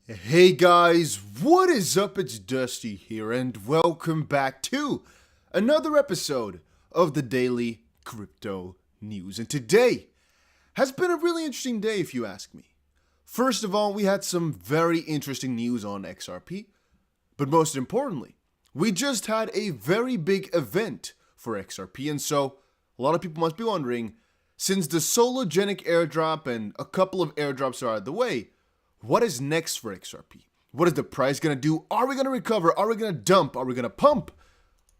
Hey guys, what is up? It's Dusty here, and welcome back to another episode of the Daily Crypto News. And today has been a really interesting day, if you ask me. First of all, we had some very interesting news on XRP, but most importantly, we just had a very big event for XRP, and so a lot of people must be wondering, since the Sologenic airdrop and a couple of airdrops are out of the way, what is next for XRP? What is the price going to do? Are we going to recover? Are we going to dump? Are we going to pump?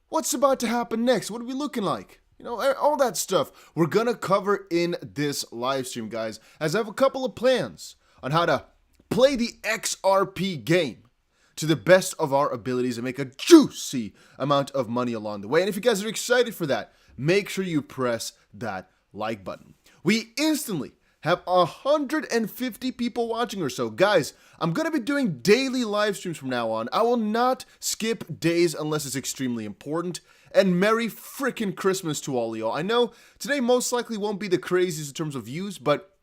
What's about to happen next? What are we looking like? You know, all that stuff we're going to cover in this live stream, guys, as I have a couple of plans on how to play the XRP game to the best of our abilities and make a juicy amount of money along the way. And if you guys are excited for that, make sure you press that like button. We instantly have 150 people watching or so. Guys, I'm going to be doing daily live streams from now on. I will not skip days unless it's extremely important. And Merry frickin' Christmas to all of y'all. I know today most likely won't be the craziest in terms of views, but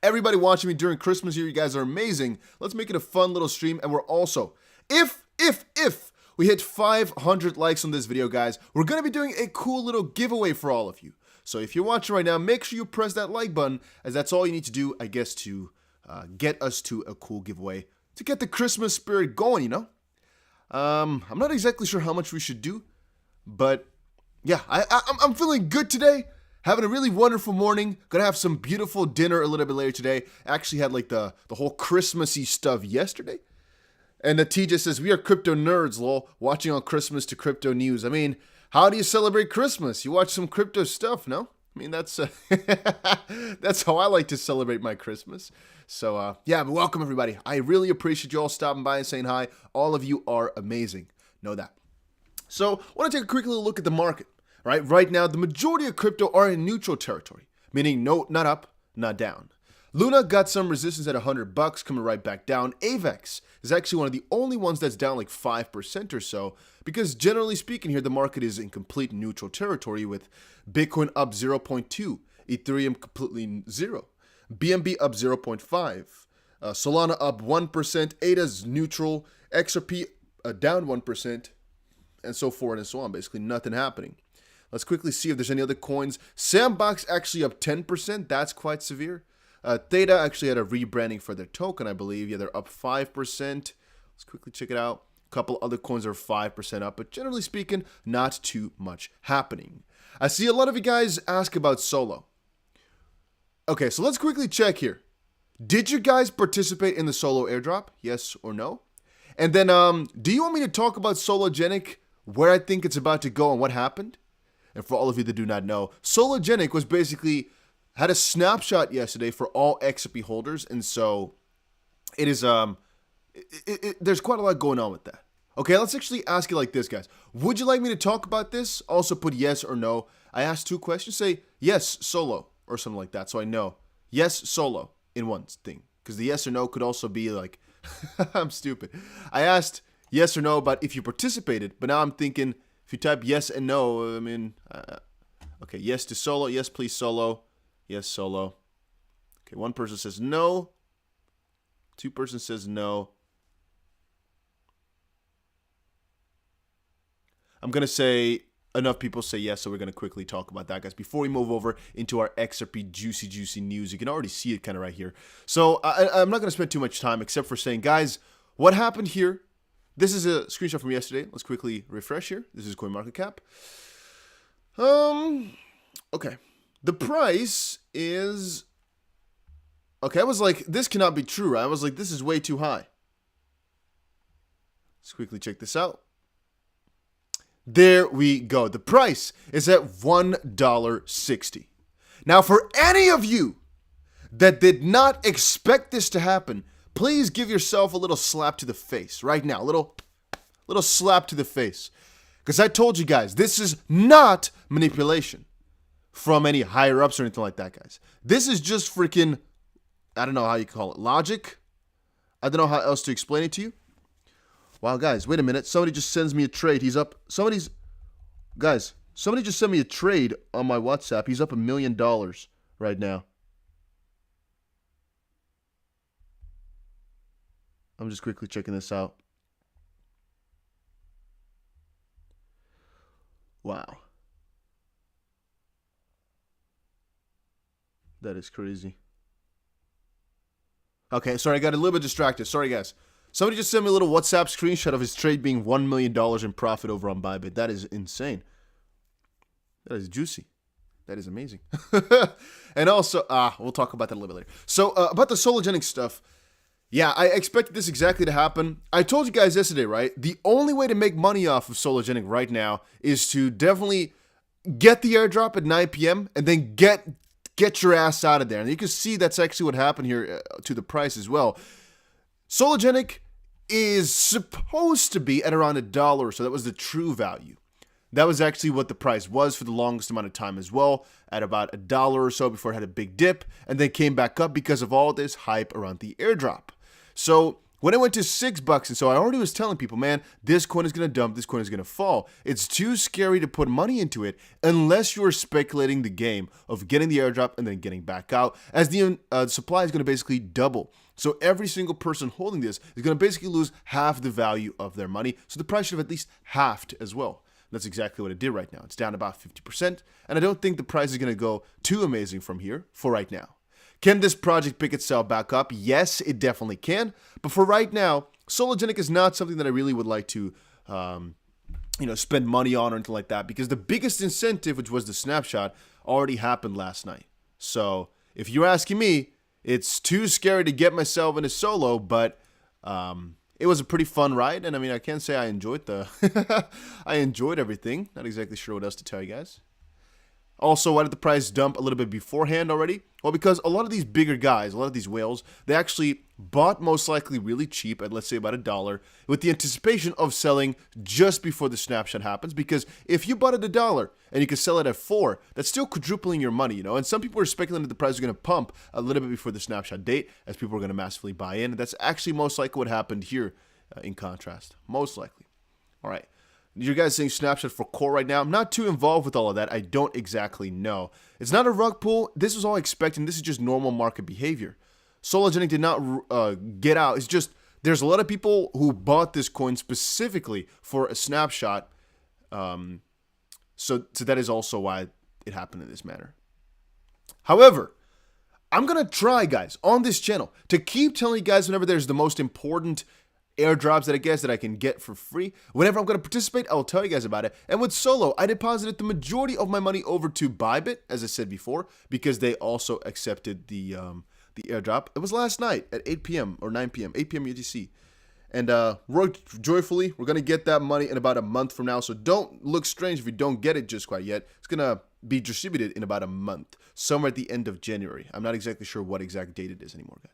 everybody watching me during Christmas here, you guys are amazing. Let's make it a fun little stream. And we're also, if we hit 500 likes on this video, guys, we're going to be doing a cool little giveaway for all of you. So if you're watching right now, make sure you press that like button, as that's all you need to do, I guess, to get us to a cool giveaway, to get the Christmas spirit going, you know? I'm not exactly sure how much we should do, but yeah, I'm feeling good today, having a really wonderful morning, gonna have some beautiful dinner a little bit later today. I actually had like the whole Christmassy stuff yesterday. And the T just says, we are crypto nerds, lol, watching on Christmas to crypto news. I mean, how do you celebrate Christmas? You watch some crypto stuff, no? I mean, that's that's how I like to celebrate my Christmas. So, yeah, but welcome, everybody. I really appreciate you all stopping by and saying hi. All of you are amazing. Know that. So, I want to take a quick little look at the market. Right? Right now, the majority of crypto are in neutral territory, meaning no, not up, not down. Luna got some resistance at $100, coming right back down. AVEX is actually one of the only ones that's down like 5% or so, because generally speaking here, the market is in complete neutral territory, with Bitcoin up 0.2, Ethereum completely zero, BNB up 0.5, Solana up 1%, ADA's neutral, XRP down 1%, and so forth and so on. Basically nothing happening. Let's quickly see if there's any other coins. Sandbox actually up 10%. That's quite severe. Theta actually had a rebranding for their token, I believe. Yeah, they're up 5%. Let's quickly check it out. A couple other coins are 5% up, but generally speaking, not too much happening. I see a lot of you guys ask about Solo. Okay, so let's quickly check here. Did you guys participate in the Solo airdrop? Yes or no? And then, do you want me to talk about Sologenic, where I think it's about to go and what happened? And for all of you that do not know, Sologenic was basically had a snapshot yesterday for all XRP holders, and so it is there's quite a lot going on with that. Okay, let's actually ask you like this, guys. Would you like me to talk about this? Also put yes or no. I asked two questions. Say yes, Solo, or something like that, so I know. Yes, Solo in one thing, because the yes or no could also be like, I'm stupid. I asked yes or no about if you participated, but now I'm thinking if you type yes and no, I mean, okay, yes to Solo, yes please Solo. Yes, Solo. Okay, one person says no. Two persons says no. I'm going to say enough people say yes, so we're going to quickly talk about that, guys. Before we move over into our XRP juicy news, you can already see it kind of right here. So I'm not going to spend too much time except for saying, guys, what happened here? This is a screenshot from yesterday. Let's quickly refresh here. This is CoinMarketCap. Okay. The price is, okay, I was like, this cannot be true, right? I was like, this is way too high. Let's quickly check this out. There we go. The price is at $1.60. Now, for any of you that did not expect this to happen, please give yourself a little slap to the face right now. A little slap to the face. Because I told you guys, this is not manipulation from any higher ups or anything like that, guys. This is just freaking, I don't know how you call it, logic. I don't know how else to explain it to you. Wow, guys, wait a minute. Somebody just sends me a trade. He's up. Somebody just sent me a trade on my WhatsApp. He's up $1 million right now. I'm just quickly checking this out. Wow. That is crazy. Okay, sorry, I got a little bit distracted. Sorry, guys. Somebody just sent me a little WhatsApp screenshot of his trade being $1 million in profit over on Bybit. That is insane. That is juicy. That is amazing. And also, we'll talk about that a little bit later. So, about the Sologenic stuff. Yeah, I expected this exactly to happen. I told you guys yesterday, right? The only way to make money off of Sologenic right now is to definitely get the airdrop at 9 p.m. and then get your ass out of there. And you can see that's actually what happened here to the price as well. Sologenic is supposed to be at around $1, so that was the true value. That was actually what the price was for the longest amount of time as well, at about $1 or so before it had a big dip, and then came back up because of all this hype around the airdrop. So when it went to $6, and so I already was telling people, man, this coin is going to dump, this coin is going to fall. It's too scary to put money into it unless you're speculating the game of getting the airdrop and then getting back out, as the supply is going to basically double. So every single person holding this is going to basically lose half the value of their money. So the price should have at least halved as well. That's exactly what it did right now. It's down about 50%, and I don't think the price is going to go too amazing from here for right now. Can this project pick itself back up? Yes, it definitely can. But for right now, Sologenic is not something that I really would like to, spend money on or anything like that, because the biggest incentive, which was the snapshot, already happened last night. So if you're asking me, it's too scary to get myself into solo, but it was a pretty fun ride, and I mean, I can't say I enjoyed I enjoyed everything. Not exactly sure what else to tell you guys. Also, why did the price dump a little bit beforehand already? Well, because a lot of these bigger guys, a lot of these whales, they actually bought most likely really cheap at, let's say, about $1 with the anticipation of selling just before the snapshot happens. Because if you bought at $1 and you can sell it at $4, that's still quadrupling your money, you know? And some people are speculating that the price is going to pump a little bit before the snapshot date as people are going to massively buy in. And that's actually most likely what happened here in contrast. Most likely. All right. You guys saying snapshot for core right now? I'm not too involved with all of that. I don't exactly know. It's not a rug pull. This was all expected. This is just normal market behavior. Sologenic did not get out. It's just there's a lot of people who bought this coin specifically for a snapshot. So that is also why it happened in this manner. However, I'm going to try, guys, on this channel to keep telling you guys whenever there's the most important airdrops that I guess that I can get for free. Whenever I'm going to participate, I'll tell you guys about it. And with Solo, I deposited the majority of my money over to Bybit, as I said before, because they also accepted the airdrop. It was last night at 8 p.m. or 9 p.m., 8 p.m. UTC. And worked joyfully. We're going to get that money in about a month from now, so don't look strange if you don't get it just quite yet. It's going to be distributed in about a month, somewhere at the end of January. I'm not exactly sure what exact date it is anymore, guys.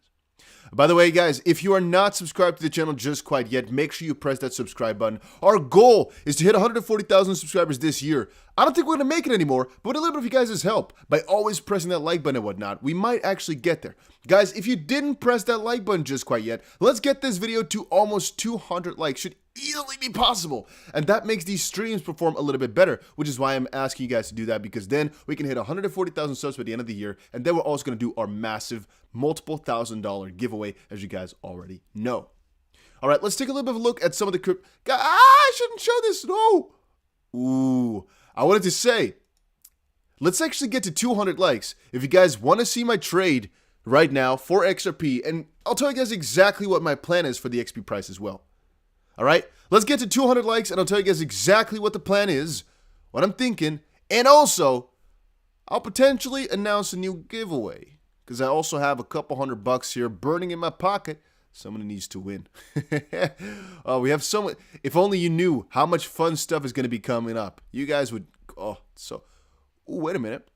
By the way, guys, if you are not subscribed to the channel just quite yet, make sure you press that subscribe button. Our goal is to hit 140,000 subscribers this year. I don't think we're going to make it anymore, but with a little bit of you guys' help, by always pressing that like button and whatnot, we might actually get there. Guys, if you didn't press that like button just quite yet, let's get this video to almost 200 likes. Should easily be possible. And that makes these streams perform a little bit better, which is why I'm asking you guys to do that, because then we can hit 140,000 subs by the end of the year, and then we're also going to do our massive multiple $1,000 giveaway, as you guys already know. All right, let's take a little bit of a look at some of the I shouldn't show this. No. Ooh, I wanted to say, let's actually get to 200 likes if you guys want to see my trade right now for XRP, and I'll tell you guys exactly what my plan is for the XP price as well. All right, let's get to 200 likes, and I'll tell you guys exactly what the plan is, what I'm thinking, and also, I'll potentially announce a new giveaway, because I also have a couple $100 here burning in my pocket. Someone needs to win. Oh, we have someone. If only you knew how much fun stuff is going to be coming up. You guys would, ooh, wait a minute.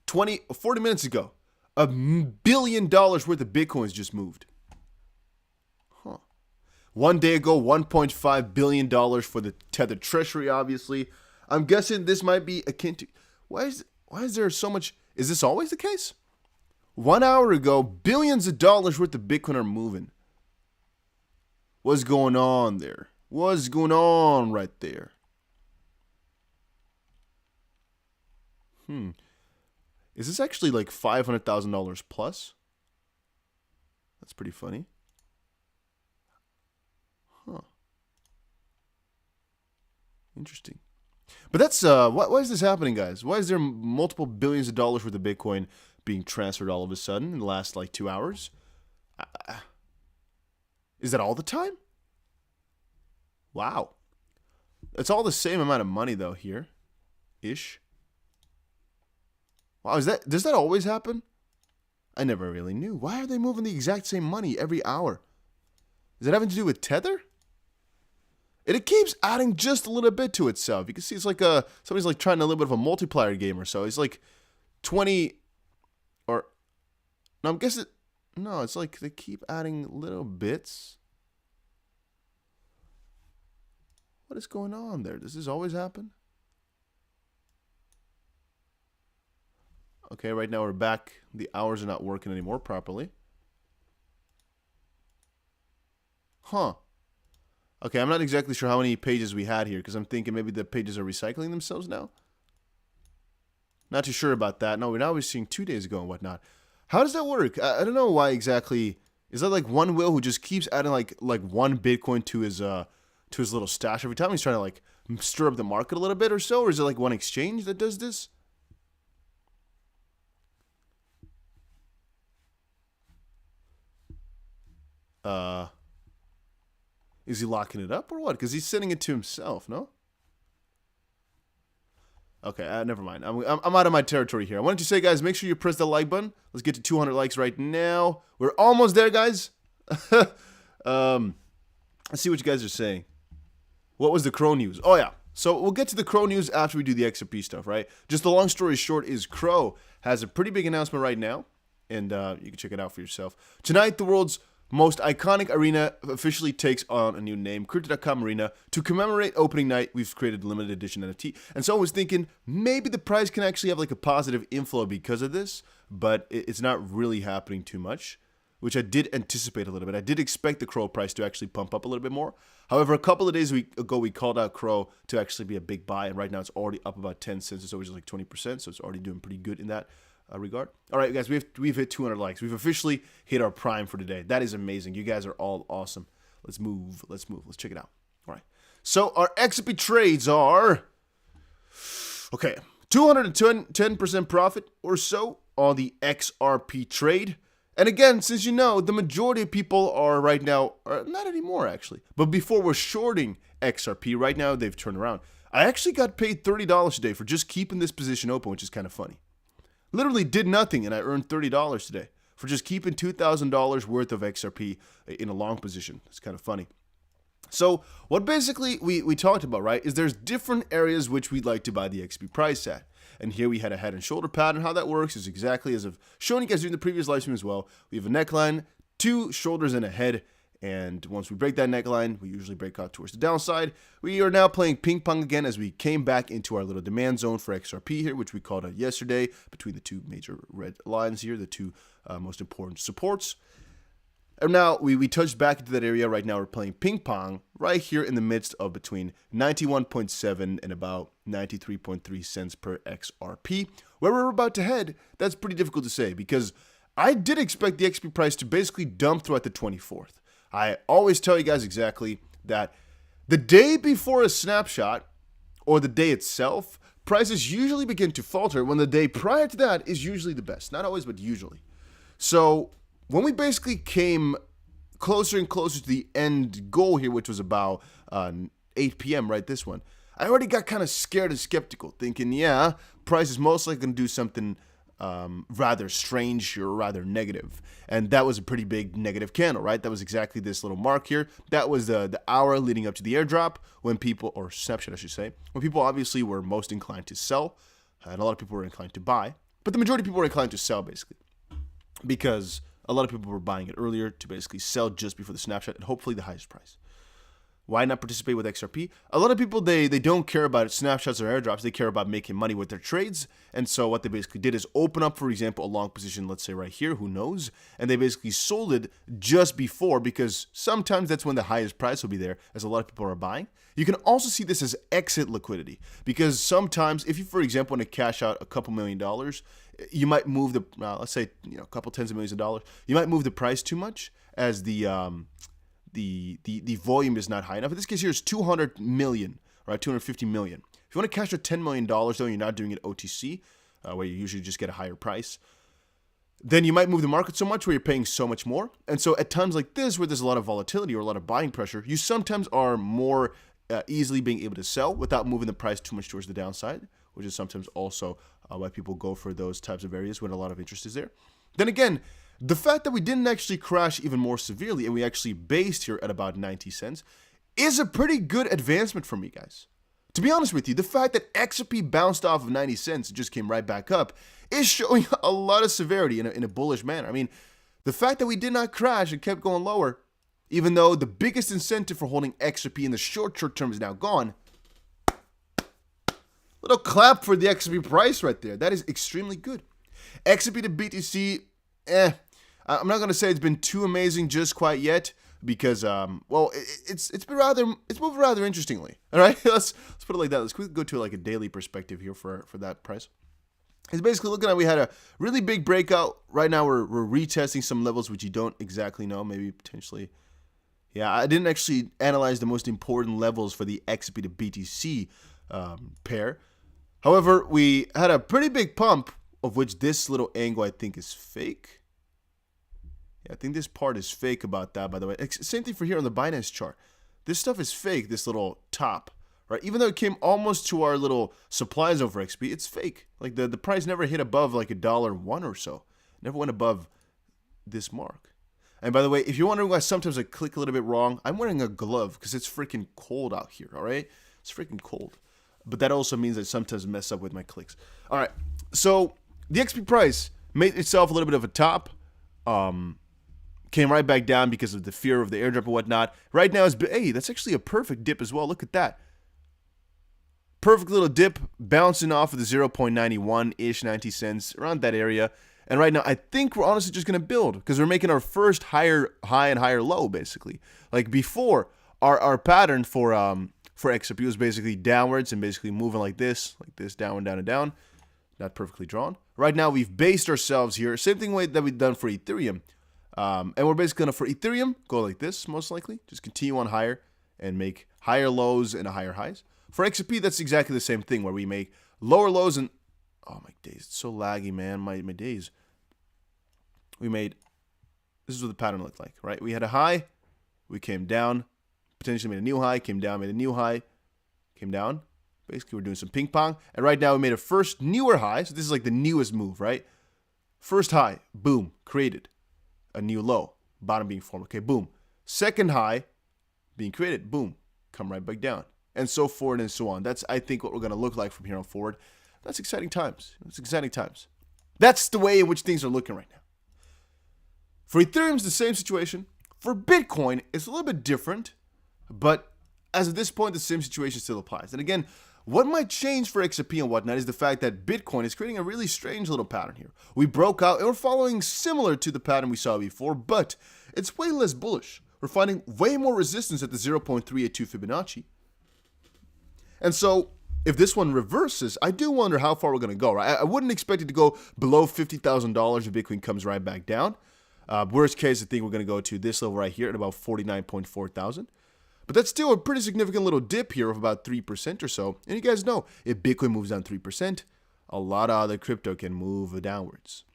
40 minutes ago, $1 billion worth of Bitcoins just moved. 1 day ago, $1.5 billion for the Tethered Treasury, obviously. I'm guessing this might be akin to... Why is there so much... Is this always the case? 1 hour ago, billions of dollars worth of Bitcoin are moving. What's going on there? What's going on right there? Is this actually like $500,000 plus? That's pretty funny. Huh. Interesting. But that's why is this happening, guys? Why is there multiple billions of dollars worth of Bitcoin being transferred all of a sudden in the last like 2 hours? Is that all the time? Wow. It's all the same amount of money though here, ish. Wow, does that always happen? I never really knew. Why are they moving the exact same money every hour? Is it having to do with Tether? It keeps adding just a little bit to itself. You can see it's like somebody's like trying a little bit of a multiplier game or so. It's like 20 or no, I'm guessing no, it's like they keep adding little bits. What is going on there? Does this always happen? Okay, right now we're back. The hours are not working anymore properly. Huh. Okay, I'm not exactly sure how many pages we had here because I'm thinking maybe the pages are recycling themselves now. Not too sure about that. No, we're seeing 2 days ago and whatnot. How does that work? I don't know why exactly. Is that like one Will who just keeps adding like one Bitcoin to his little stash every time he's trying to like stir up the market a little bit or so? Or is it like one exchange that does this? Is he locking it up or what? Because he's sending it to himself, no? Okay, never mind. I'm out of my territory here. I wanted to say, guys, make sure you press the like button. Let's get to 200 likes right now. We're almost there, guys. Let's see what you guys are saying. What was the Crow news? Oh, yeah. So we'll get to the Crow news after we do the XRP stuff, right? Just the long story short is Crow has a pretty big announcement right now, and you can check it out for yourself. Tonight, the world's most iconic arena officially takes on a new name, Crypto.com Arena. To commemorate opening night, we've created a limited edition NFT. And so I was thinking maybe the price can actually have like a positive inflow because of this, but it's not really happening too much, which I did anticipate a little bit. I did expect the Crow price to actually pump up a little bit more. However, a couple of days ago, we called out Crow to actually be a big buy, and right now it's already up about 10 cents. It's always like 20%, so it's already doing pretty good in that regard. All right, guys, we've hit 200 likes. We've officially hit our prime for today. That is amazing. You guys are all awesome. Let's move. Let's check it out. All right. So our XRP trades are, okay, 210% profit or so on the XRP trade. And again, since you know, the majority of people are right now, not anymore actually, but before we're shorting XRP, right now they've turned around. I actually got paid $30 today for just keeping this position open, which is kind of funny. Literally did nothing, and I earned $30 today for just keeping $2,000 worth of XRP in a long position. It's kind of funny. So what basically we talked about, right, is there's different areas which we'd like to buy the XRP price at. And here we had a head and shoulder pattern. How that works is exactly as I've shown you guys during the previous live stream as well. We have a neckline, 2 shoulders, and a head. And once we break that neckline, we usually break out towards the downside. We are now playing ping pong again as we came back into our little demand zone for XRP here, which we called out yesterday between the 2 major red lines here, the 2 most important supports. And now we touched back into that area. Right now we're playing ping pong right here in the midst of between 91.7 and about 93.3 cents per XRP. Where we're about to head, that's pretty difficult to say because I did expect the XRP price to basically dump throughout the 24th. I always tell you guys exactly that the day before a snapshot or the day itself, prices usually begin to falter when the day prior to that is usually the best. Not always, but usually. So when we basically came closer and closer to the end goal here, which was about 8 p.m., right, this one, I already got kind of scared and skeptical, thinking, yeah, price is most likely going to do something rather strange or rather negative. And that was a pretty big negative candle, right? That was exactly this little mark here. That was the hour leading up to the airdrop when people, or snapshot I should say, when people obviously were most inclined to sell, and a lot of people were inclined to buy. But the majority of people were inclined to sell basically because a lot of people were buying it earlier to basically sell just before the snapshot and hopefully the highest price. Why not participate with XRP? A lot of people, they don't care about snapshots or airdrops. They care about making money with their trades. And so what they basically did is open up, for example, a long position, let's say right here, who knows? And they basically sold it just before because sometimes that's when the highest price will be there as a lot of people are buying. You can also see this as exit liquidity because sometimes if you, for example, want to cash out a couple $1 million, you might move the, let's say, a couple tens of millions of dollars. You might move the price too much as the the volume is not high enough. In this case here is 200 million, right? 250 million. If you want to cash out $10 million though, you're not doing it OTC, where you usually just get a higher price, then you might move the market so much where you're paying so much more. And so at times like this, where there's a lot of volatility or a lot of buying pressure, you sometimes are more easily being able to sell without moving the price too much towards the downside, which is sometimes also why people go for those types of areas when a lot of interest is there. Then again, the fact that we didn't actually crash even more severely and we actually based here at about 90 cents is a pretty good advancement for me, guys. To be honest with you, the fact that XRP bounced off of 90 cents and just came right back up is showing a lot of severity in a bullish manner. I mean, the fact that we did not crash and kept going lower, even though the biggest incentive for holding XRP in the short term is now gone, little clap for the XRP price right there. That is extremely good. XRP to BTC, I'm not going to say it's been too amazing just quite yet, because well, it's moved rather interestingly. All right, let's put it like that. Let's quickly go to like a daily perspective here for that price. It's basically looking at, we had a really big breakout. Right now we're retesting some levels which you don't exactly know, maybe potentially. Yeah, I didn't actually analyze the most important levels for the XRP to BTC pair. However, we had a pretty big pump, of which this little angle I think is fake. Yeah, I think this part is fake about that, by the way. Same thing for here on the Binance chart. This stuff is fake, this little top, right? Even though it came almost to our little supplies over XP, it's fake. Like the price never hit above like $1.01 or so. Never went above this mark. And by the way, if you're wondering why sometimes I click a little bit wrong, I'm wearing a glove because it's freaking cold out here, all right? It's freaking cold. But that also means I sometimes mess up with my clicks. All right, so the XP price made itself a little bit of a top. Came right back down because of the fear of the airdrop and whatnot. Right now, hey, that's actually a perfect dip as well. Look at that. Perfect little dip, bouncing off of the 0.91-ish, 90 cents, around that area. And right now, I think we're honestly just going to build because we're making our first higher high and higher low, basically. Like before, our pattern for XRP was basically downwards and basically moving like this, down, down, and down. Not perfectly drawn. Right now, we've based ourselves here. Same thing way that we've done for Ethereum. And we're basically going to, for Ethereum, go like this, most likely. Just continue on higher and make higher lows and higher highs. For XRP, that's exactly the same thing, where we make lower lows and... Oh, my days. It's so laggy, man. My days. We made... This is what the pattern looked like, right? We had a high. We came down. Potentially made a new high. Came down, made a new high. Came down. Basically, we're doing some ping pong. And right now, we made a first newer high. So this is like the newest move, right? First high. Boom. Created. A new low. Bottom being formed. Okay, boom. Second high being created. Boom. Come right back down. And so forth and so on. That's, I think, what we're going to look like from here on forward. That's exciting times. It's exciting times. That's the way in which things are looking right now. For Ethereum, it's the same situation. For Bitcoin, it's a little bit different. But as of this point, the same situation still applies. And again, what might change for XRP and whatnot is the fact that Bitcoin is creating a really strange little pattern here. We broke out and we're following similar to the pattern we saw before, but it's way less bullish. We're finding way more resistance at the 0.382 Fibonacci. And so if this one reverses, I do wonder how far we're going to go, right? I wouldn't expect it to go below $50,000 if Bitcoin comes right back down. Worst case, I think we're going to go to this level right here at about 49.4 thousand. But that's still a pretty significant little dip here of about 3% or so. And you guys know, if Bitcoin moves down 3%, a lot of other crypto can move downwards.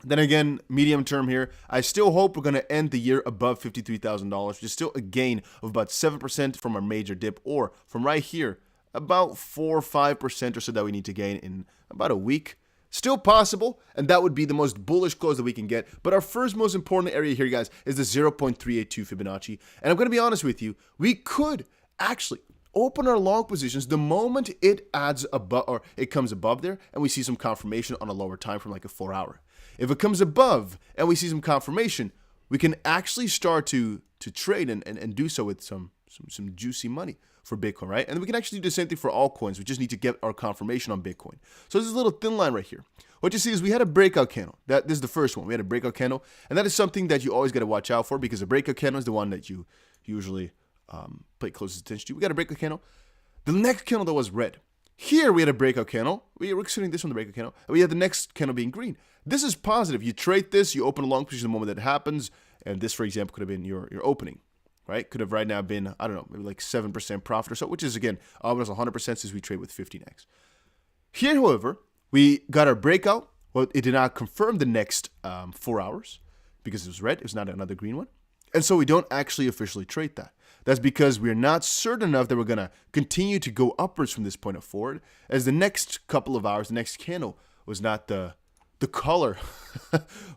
Then again, medium term here, I still hope we're going to end the year above $53,000, which is still a gain of about 7% from our major dip, or from right here, about 4 or 5% or so that we need to gain in about a week. Still possible, and that would be the most bullish close that we can get. But our first most important area here, guys, is the 0.382 Fibonacci. And I'm going to be honest with you, we could actually open our long positions the moment it adds above, or it comes above there, and we see some confirmation on a lower time from like a 4-hour. If it comes above and we see some confirmation, we can actually start to trade and do so with some juicy money for Bitcoin, right? And we can actually do the same thing for altcoins. We just need to get our confirmation on Bitcoin. So this is a little thin line right here. What you see is we had a breakout candle. This is the first one. We had a breakout candle. And that is something that you always got to watch out for, because a breakout candle is the one that you usually pay closest attention to. We got a breakout candle. The next candle that was red. Here we had a breakout candle. We're considering this one the breakout candle. And we had the next candle being green. This is positive. You trade this, you open a long position the moment that happens. And this, for example, could have been your opening. right? Could have right now been, I don't know, maybe like 7% profit or so, which is, again, almost 100% since we trade with 15x. Here, however, we got our breakout. Well, it did not confirm the next 4 hours because it was red. It was not another green one. And so we don't actually officially trade that. That's because we're not certain enough that we're going to continue to go upwards from this point forward, as the next couple of hours, the next candle was not the color.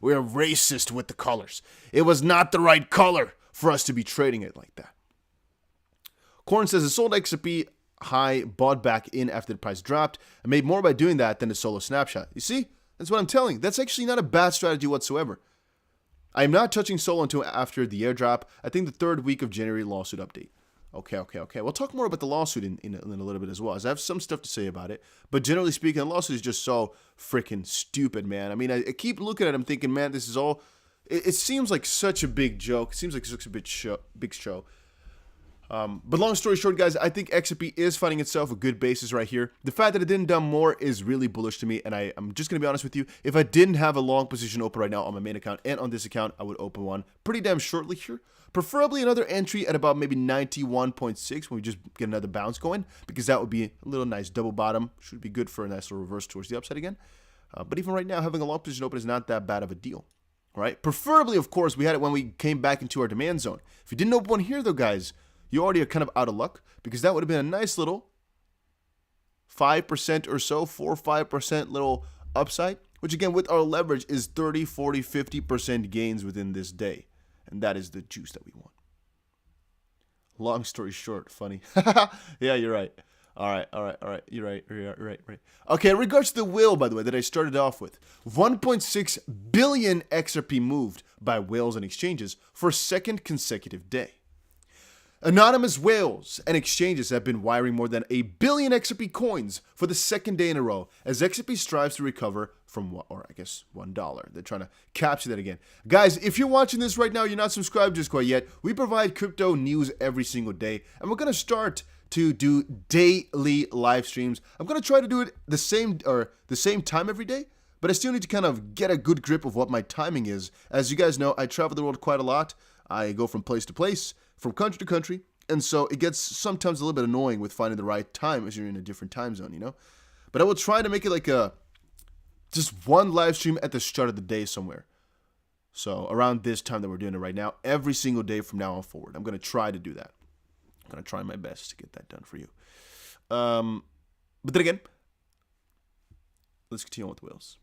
We're racist with the colors. It was not the right color for us to be trading it like that. Corn says it sold XRP high, bought back in after the price dropped, and made more by doing that than the solo snapshot. You see? That's what I'm telling you. That's actually not a bad strategy whatsoever. I am not touching solo until after the airdrop. I think the 3rd week of January lawsuit update. Okay. We'll talk more about the lawsuit in a little bit as well, as I have some stuff to say about it. But generally speaking, the lawsuit is just so freaking stupid, man. I mean, I keep looking at it, I'm thinking, man, this is all... It seems like such a big joke. It seems like such a big show. But long story short, guys, I think XRP is finding itself a good basis right here. The fact that it didn't dump more is really bullish to me, and I'm just going to be honest with you. If I didn't have a long position open right now on my main account and on this account, I would open one pretty damn shortly here. Preferably another entry at about maybe 91.6 when we just get another bounce going, because that would be a little nice double bottom. Should be good for a nice little reverse towards the upside again. But even right now, having a long position open is not that bad of a deal. Right? Preferably, of course, we had it when we came back into our demand zone. If you didn't open one here, though, guys, you already are kind of out of luck, because that would have been a nice little 5% or so, 4 or 5% little upside, which again, with our leverage, is 30, 40, 50% gains within this day. And that is the juice that we want. Long story short, funny. Yeah, you're right. All right. You're right. Okay, in regards to the whale, by the way, that I started off with, 1.6 billion XRP moved by whales and exchanges for a 2nd consecutive day. Anonymous whales and exchanges have been wiring more than 1 billion XRP coins for the 2nd day in a row, as XRP strives to recover from, $1. They're trying to capture that again. Guys, if you're watching this right now, you're not subscribed just quite yet, we provide crypto news every single day, and we're going to start to do daily live streams. I'm going to try to do it the same time every day, but I still need to kind of get a good grip of what my timing is. As you guys know, I travel the world quite a lot. I go from place to place, from country to country, and so it gets sometimes a little bit annoying with finding the right time as you're in a different time zone, you know? But I will try to make it like just one live stream at the start of the day somewhere. So around this time that we're doing it right now, every single day from now on forward. I'm going to try to do that. I'm going to try my best to get that done for you. But then again, let's continue on with the whales.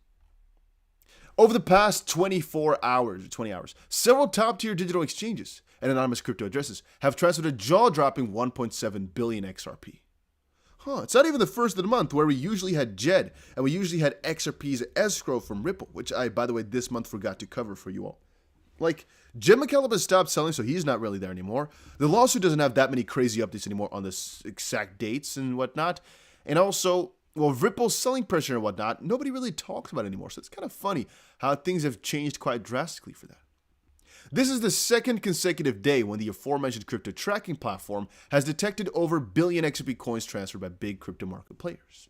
Over the past 20 hours, several top-tier digital exchanges and anonymous crypto addresses have transferred a jaw-dropping 1.7 billion XRP. It's not even the first of the month where we usually had JED, and we usually had XRP's escrow from Ripple, which I, by the way, this month forgot to cover for you all. Like, Jim McCallum has stopped selling, so he's not really there anymore. The lawsuit doesn't have that many crazy updates anymore on the exact dates and whatnot. And also, well, Ripple's selling pressure and whatnot, nobody really talks about it anymore. So it's kind of funny how things have changed quite drastically for that. This is the 2nd consecutive day when the aforementioned crypto tracking platform has detected over 1 billion XRP coins transferred by big crypto market players.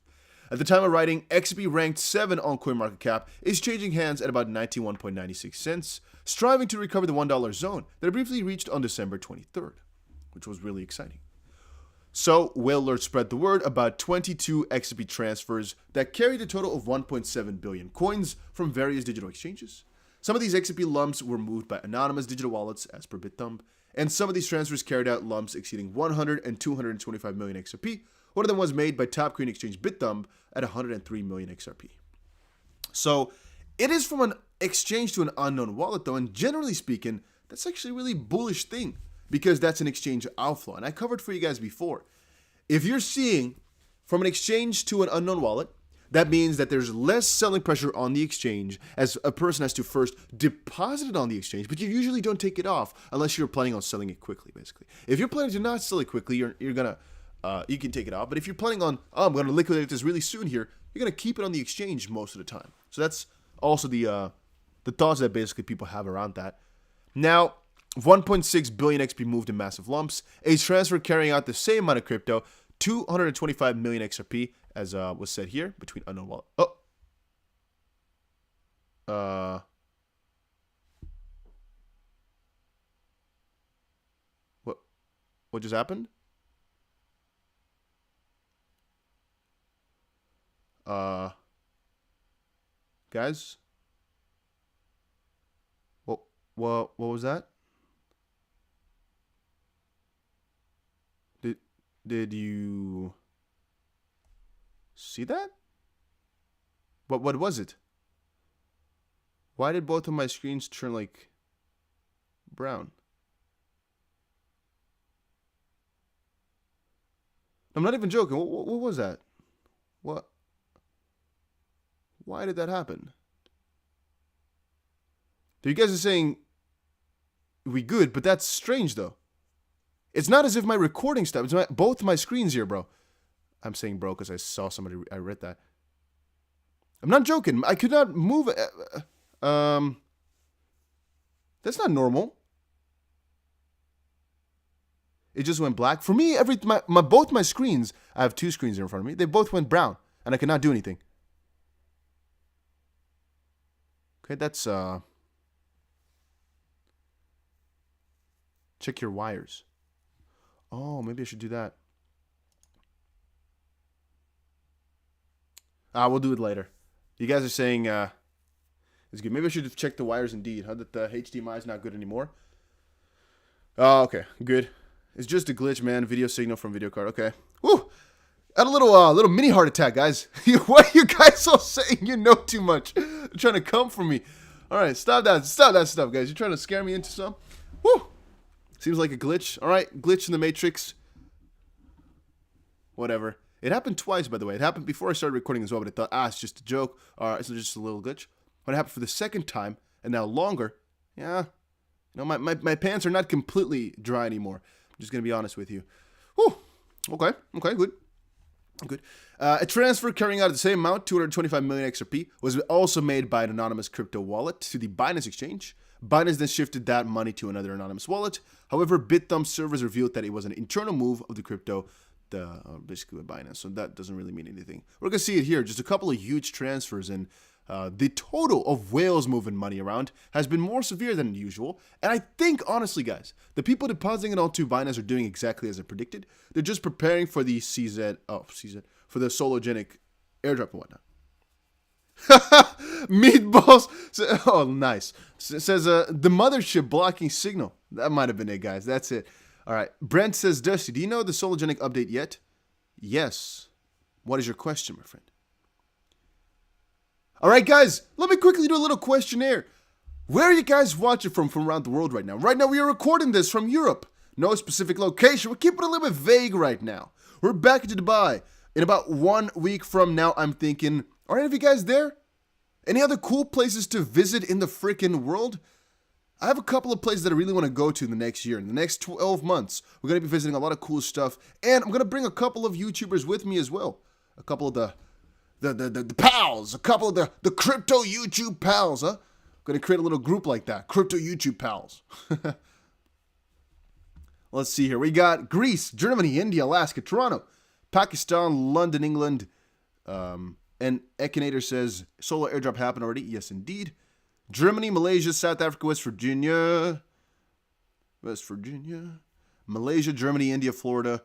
At the time of writing, XRP ranked 7 on CoinMarketCap is changing hands at about 91.96 cents, striving to recover the $1 zone that it briefly reached on December 23rd, which was really exciting. So, Whale Alert spread the word about 22 XRP transfers that carried a total of 1.7 billion coins from various digital exchanges. Some of these XRP lumps were moved by anonymous digital wallets, as per BitThumb, and some of these transfers carried out lumps exceeding 100 and 225 million XRP. One of them was made by top Korean exchange BitThumb at 103 million XRP. So, it is from an exchange to an unknown wallet, though, and generally speaking, that's actually a really bullish thing, because that's an exchange outflow. And I covered for you guys before. If you're seeing from an exchange to an unknown wallet, that means that there's less selling pressure on the exchange, as a person has to first deposit it on the exchange, but you usually don't take it off unless you're planning on selling it quickly, basically. If you're planning to not sell it quickly, you can take it off. But if you're planning on, I'm going to liquidate this really soon here, you're going to keep it on the exchange most of the time. So that's also the thoughts that basically people have around that. Now, 1.6 billion XP moved in massive lumps. A transfer carrying out the same amount of crypto, 225 million XRP, as was said here, between unknown wallet. What just happened? Guys? What was that? Did you see that? What was it? Why did both of my screens turn like brown? I'm not even joking. What was that? What? Why did that happen? You guys are saying we good, but that's strange though. It's not as if my recording stopped. It's both my screens here, bro. I'm saying bro because I saw somebody. I read that. I'm not joking. I could not move. That's not normal. It just went black. For me, both my screens, I have two screens here in front of me. They both went brown, and I cannot do anything. Okay, that's check your wires. Oh, maybe I should do that. We'll do it later. You guys are saying it's good. Maybe I should have checked the wires indeed. Huh? That the HDMI is not good anymore. Oh, okay, good. It's just a glitch, man. Video signal from video card. Okay. Woo! Had a little mini heart attack, guys. What are you guys all saying? You know too much. You're trying to come for me. All right, stop that stuff, guys. You're trying to scare me into some. Woo! Seems like a glitch. All right, glitch in the Matrix. Whatever. It happened twice, by the way. It happened before I started recording as well, but I thought, it's just a joke. It's just a little glitch. When it happened for the second time, and now longer, yeah. You know, my pants are not completely dry anymore. I'm just going to be honest with you. Whew. Okay, good. Good. A transfer carrying out the same amount, 225 million XRP, was also made by an anonymous crypto wallet to the Binance exchange. Binance then shifted that money to another anonymous wallet. However, BitThumb servers revealed that it was an internal move of the crypto, basically with Binance. So that doesn't really mean anything. We're going to see it here. Just a couple of huge transfers, and the total of whales moving money around has been more severe than usual. And I think, honestly, guys, the people depositing it onto Binance are doing exactly as I predicted. They're just preparing for the for the sologenic airdrop and whatnot. Meatballs. Oh, nice. Says the mothership blocking signal. That might have been it, guys. That's it. All right. Brent says, Dusty, do you know the sologenic update yet? Yes. What is your question, my friend? All right, guys. Let me quickly do a little questionnaire. Where are you guys watching from around the world right now? Right now, we are recording this from Europe. No specific location. We're keeping it a little bit vague right now. We're back into Dubai. In about 1 week from now, I'm thinking, are any of you guys there? Any other cool places to visit in the freaking world? I have a couple of places that I really want to go to in the next year. In the next 12 months, we're going to be visiting a lot of cool stuff. And I'm going to bring a couple of YouTubers with me as well. A couple of the pals. A couple of the crypto YouTube pals, huh? I'm going to create a little group like that. Crypto YouTube pals. Let's see here. We got Greece, Germany, India, Alaska, Toronto, Pakistan, London, England. And Ekinator says, solar airdrop happened already. Yes, indeed. Germany, Malaysia, South Africa, West Virginia, Malaysia, Germany, India, Florida.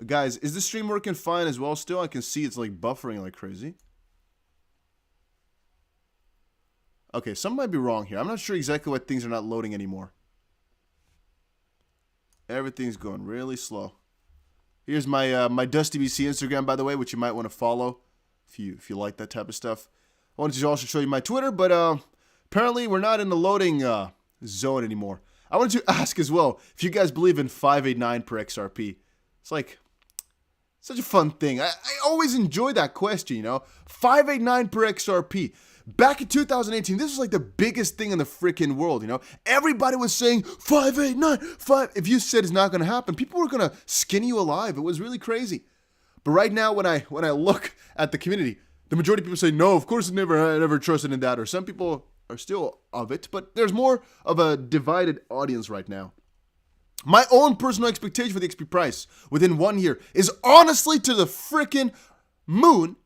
Guys, is the stream working fine as well still? I can see it's like buffering like crazy. Okay, something might be wrong here. I'm not sure exactly why things are not loading anymore. Everything's going really slow. Here's my my Dusty BC Instagram, by the way, which you might want to follow if you like that type of stuff. I wanted to also show you my Twitter, but apparently we're not in the loading zone anymore. I wanted to ask as well if you guys believe in 589 per XRP. It's like such a fun thing. I always enjoy that question, you know. 589 per XRP. Back in 2018, this was like the biggest thing in the freaking world, you know. Everybody was saying 589, 5. If you said it's not going to happen, people were going to skin you alive. It was really crazy. But right now, when I look at the community, the majority of people say, no, of course I never trusted in that. Or some people are still of it, but there's more of a divided audience right now. My own personal expectation for the XP price within 1 year is honestly to the freaking moon,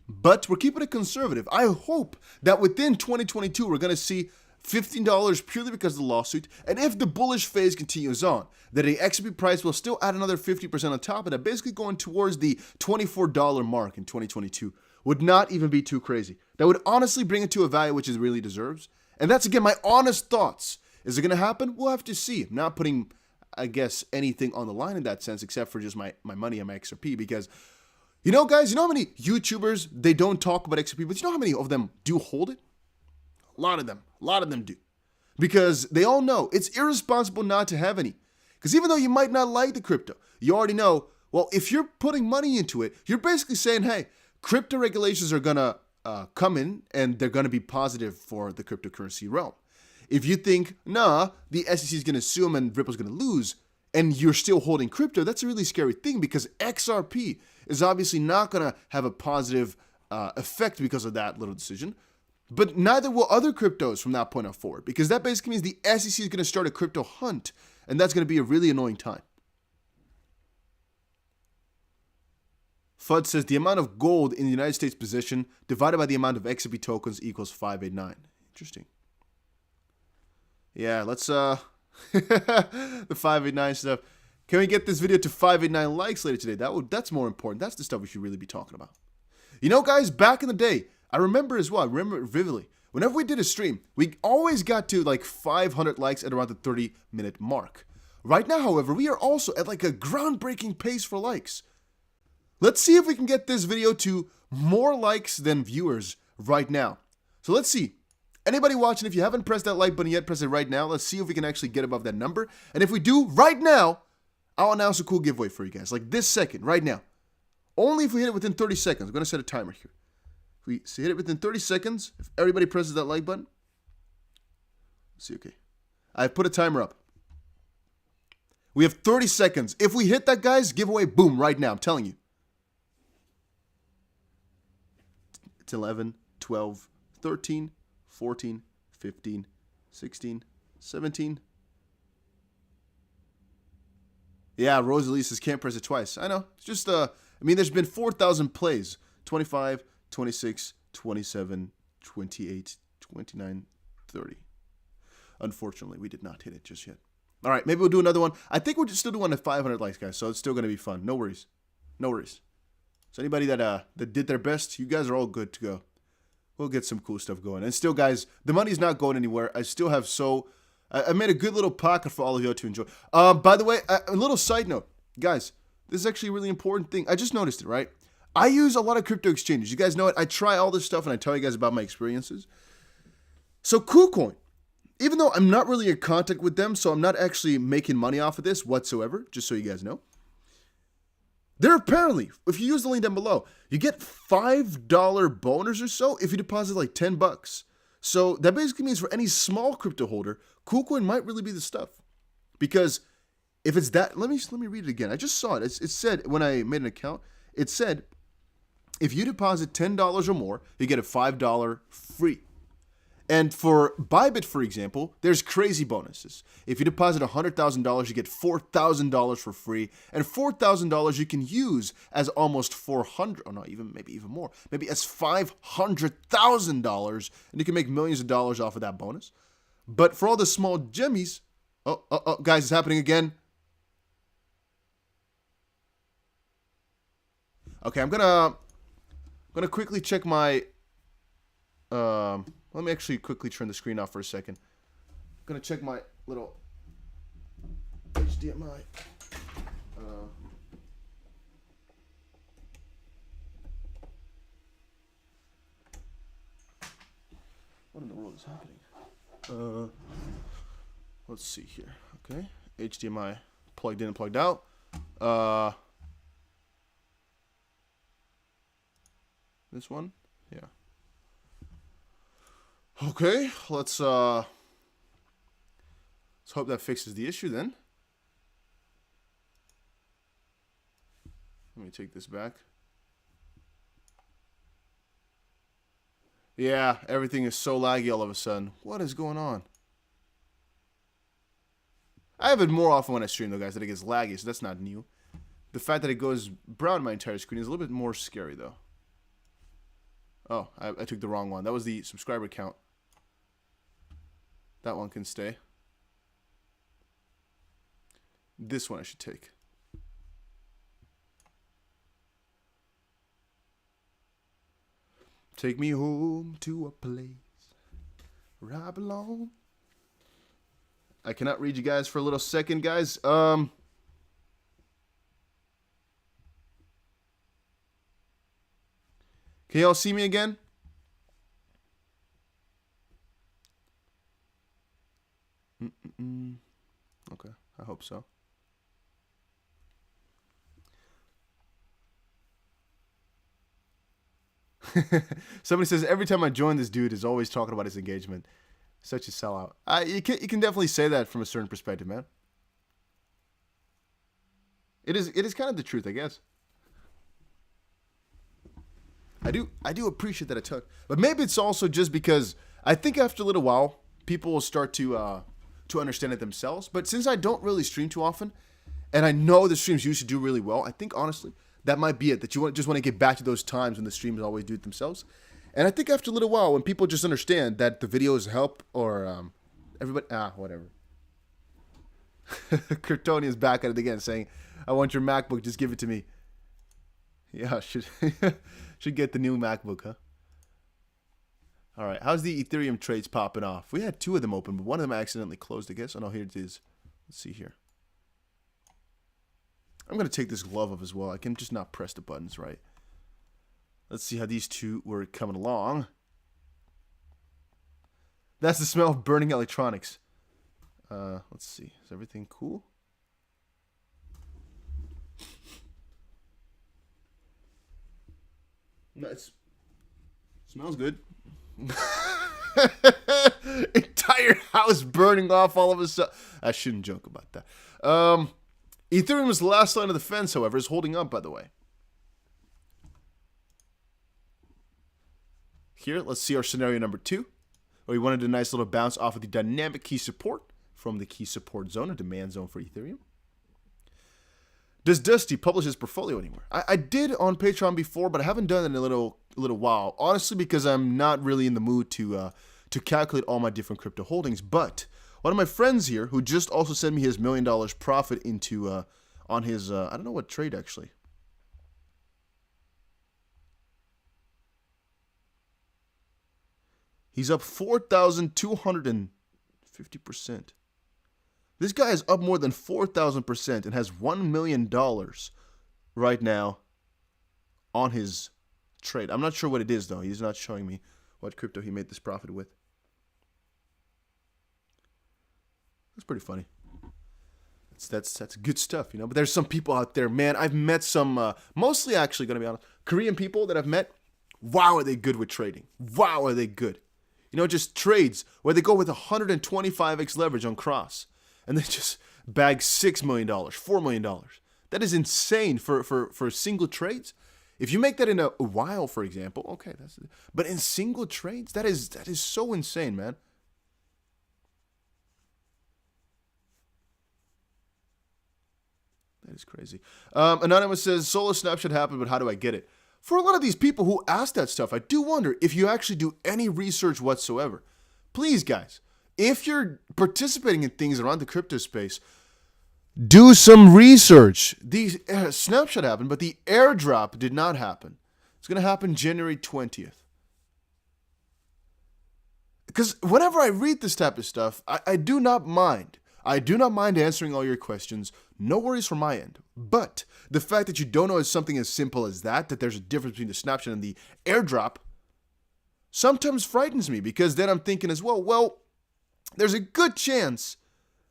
but we're keeping it conservative. I hope that within 2022, we're going to see $15 purely because of the lawsuit, and if the bullish phase continues on, then the XRP price will still add another 50% on top of that, basically going towards the $24 mark in 2022. Would not even be too crazy. That would honestly bring it to a value which it really deserves. And that's, again, my honest thoughts. Is it going to happen? We'll have to see. I'm not putting, I guess, anything on the line in that sense, except for just my money and my XRP, because, you know, guys, you know how many YouTubers, they don't talk about XRP, but you know how many of them do hold it? A lot of them do. Because they all know it's irresponsible not to have any. Because even though you might not like the crypto, you already know, well, if you're putting money into it, you're basically saying, hey, crypto regulations are going to come in and they're going to be positive for the cryptocurrency realm. If you think, nah, the SEC is going to sue them and Ripple's going to lose, and you're still holding crypto, that's a really scary thing, because XRP is obviously not going to have a positive effect because of that little decision. But neither will other cryptos from that point on forward, because that basically means the SEC is going to start a crypto hunt, and that's going to be a really annoying time. FUD says the amount of gold in the United States possession divided by the amount of XRP tokens equals 589. Interesting. Yeah, let's the 589 stuff. Can we get this video to 589 likes later today? That's more important. That's the stuff we should really be talking about. You know, guys, back in the day, I remember as well, I remember vividly, whenever we did a stream, we always got to like 500 likes at around the 30-minute mark. Right now, however, we are also at like a groundbreaking pace for likes. Let's see if we can get this video to more likes than viewers right now. So let's see. Anybody watching, if you haven't pressed that like button yet, press it right now. Let's see if we can actually get above that number. And if we do, right now, I'll announce a cool giveaway for you guys. Like this second, right now. Only if we hit it within 30 seconds. I'm going to set a timer here. If we hit it within 30 seconds, if everybody presses that like button. Let's see, okay. I've put a timer up. We have 30 seconds. If we hit that, guys, giveaway, boom, right now. I'm telling you. It's 11, 12, 13, 14, 15, 16, 17. Yeah, Rosalie says can't press it twice. I know. It's just, I mean, there's been 4,000 plays. 25, 26, 27, 28, 29, 30. Unfortunately, we did not hit it just yet. All right, maybe we'll do another one. I think we're just still doing 500 likes, guys, so it's still going to be fun. No worries. No worries. So anybody that did their best, you guys are all good to go. We'll get some cool stuff going. And still, guys, the money's not going anywhere. I still have I made a good little pocket for all of you to enjoy. By the way, a little side note. Guys, this is actually a really important thing. I just noticed it, right? I use a lot of crypto exchanges. You guys know it. I try all this stuff and I tell you guys about my experiences. So KuCoin, even though I'm not really in contact with them, so I'm not actually making money off of this whatsoever, just so you guys know. They're apparently, if you use the link down below, you get $5 bonus or so if you deposit like $10. So that basically means for any small crypto holder, KuCoin might really be the stuff. Because if it's that, let me read it again. I just saw it. It said, when I made an account, it said, if you deposit $10 or more, you get a $5 free. And for Bybit, for example, there's crazy bonuses. If you deposit $100,000, you get $4,000 for free, and $4,000 you can use as almost maybe even more, maybe as $500,000, and you can make millions of dollars off of that bonus. But for all the small jimmies, guys, it's happening again. Okay, I'm gonna quickly check my. Let me actually quickly turn the screen off for a second. I'm going to check my little HDMI. What in the world is happening? Let's see here. Okay. HDMI plugged in and plugged out. This one? Yeah. Okay, let's hope that fixes the issue then. Let me take this back. Yeah, everything is so laggy all of a sudden. What is going on? I have it more often when I stream though, guys, that it gets laggy, so that's not new. The fact that it goes brown my entire screen is a little bit more scary though. Oh, I took the wrong one. That was the subscriber count. That one can stay. This one I should take. Take me home to a place where I belong. I cannot read you guys for a little second, guys. Can y'all see me again? Okay, I hope so. Somebody says, every time I join, this dude is always talking about his engagement. Such a sellout. You can definitely say that from a certain perspective, man. It is kind of the truth, I guess. I do appreciate that a ton. But maybe it's also just because I think after a little while, people will start to understand it themselves. But since I don't really stream too often, and I know the streams used to do really well, I think honestly that might be it. That you just want to get back to those times when the streams always do it themselves. And I think after a little while, when people just understand that the videos help, or everybody, whatever. Kryptonian's back at it again, saying, "I want your MacBook. Just give it to me." Yeah, should get the new MacBook, huh? All right, how's the Ethereum trades popping off? We had two of them open, but one of them I accidentally closed, I guess. Oh, no, here it is. Let's see here. I'm going to take this glove off as well. I can just not press the buttons right. Let's see how these two were coming along. That's the smell of burning electronics. Let's see. Is everything cool? No, it smells good. Entire house burning off all of a sudden. I shouldn't joke about that. Ethereum is the last line of defense, however, is holding up, by the way. Here, let's see our scenario number 2, where we wanted a nice little bounce off of the dynamic key support from the key support zone, a demand zone for Ethereum. Does Dusty publish his portfolio anywhere? I did on Patreon before, but I haven't done it in a little while. Honestly, because I'm not really in the mood to calculate all my different crypto holdings. But one of my friends here, who just also sent me his $1 million profit into on his I don't know what trade actually. He's up 4,250%. This guy is up more than 4,000% and has $1 million right now on his trade. I'm not sure what it is, though. He's not showing me what crypto he made this profit with. That's pretty funny. That's good stuff, you know. But there's some people out there, man. I've met some, mostly actually, going to be honest, Korean people that I've met. Wow, are they good with trading? Wow, are they good? You know, just trades where they go with 125x leverage on cross. And they just bag $6 million, $4 million. That is insane for single trades. If you make that in a while, for example, okay, that's it. But in single trades, that is so insane, man. That is crazy. Anonymous says, Solar Snapshot happened, but how do I get it? For a lot of these people who ask that stuff, I do wonder if you actually do any research whatsoever. Please, guys. If you're participating in things around the crypto space, do some research. The snapshot happened, but the airdrop did not happen. It's going to happen January 20th. Because whenever I read this type of stuff, I do not mind. I do not mind answering all your questions. No worries from my end. But the fact that you don't know is something as simple as that there's a difference between the snapshot and the airdrop, sometimes frightens me. Because then I'm thinking as well, there's a good chance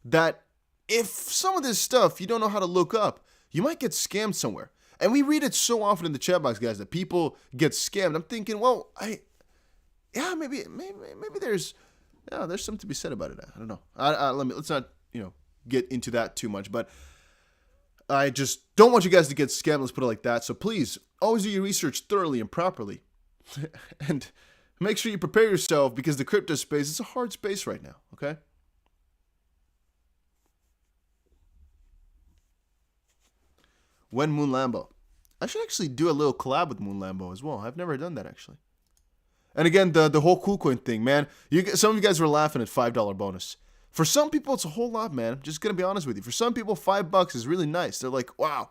that if some of this stuff you don't know how to look up, you might get scammed somewhere. And we read it so often in the chat box, guys, that people get scammed. I'm thinking, well, maybe there's something to be said about it. I don't know. Let's not get into that too much. But I just don't want you guys to get scammed. Let's put it like that. So please always do your research thoroughly and properly, and make sure you prepare yourself, because the crypto space is a hard space right now, okay? When Moon Lambo. I should actually do a little collab with Moon Lambo as well. I've never done that, actually. And again, the whole KuCoin thing, man. Some of you guys were laughing at $5 bonus. For some people, it's a whole lot, man. I'm just gonna be honest with you. For some people, $5 is really nice. They're like, wow,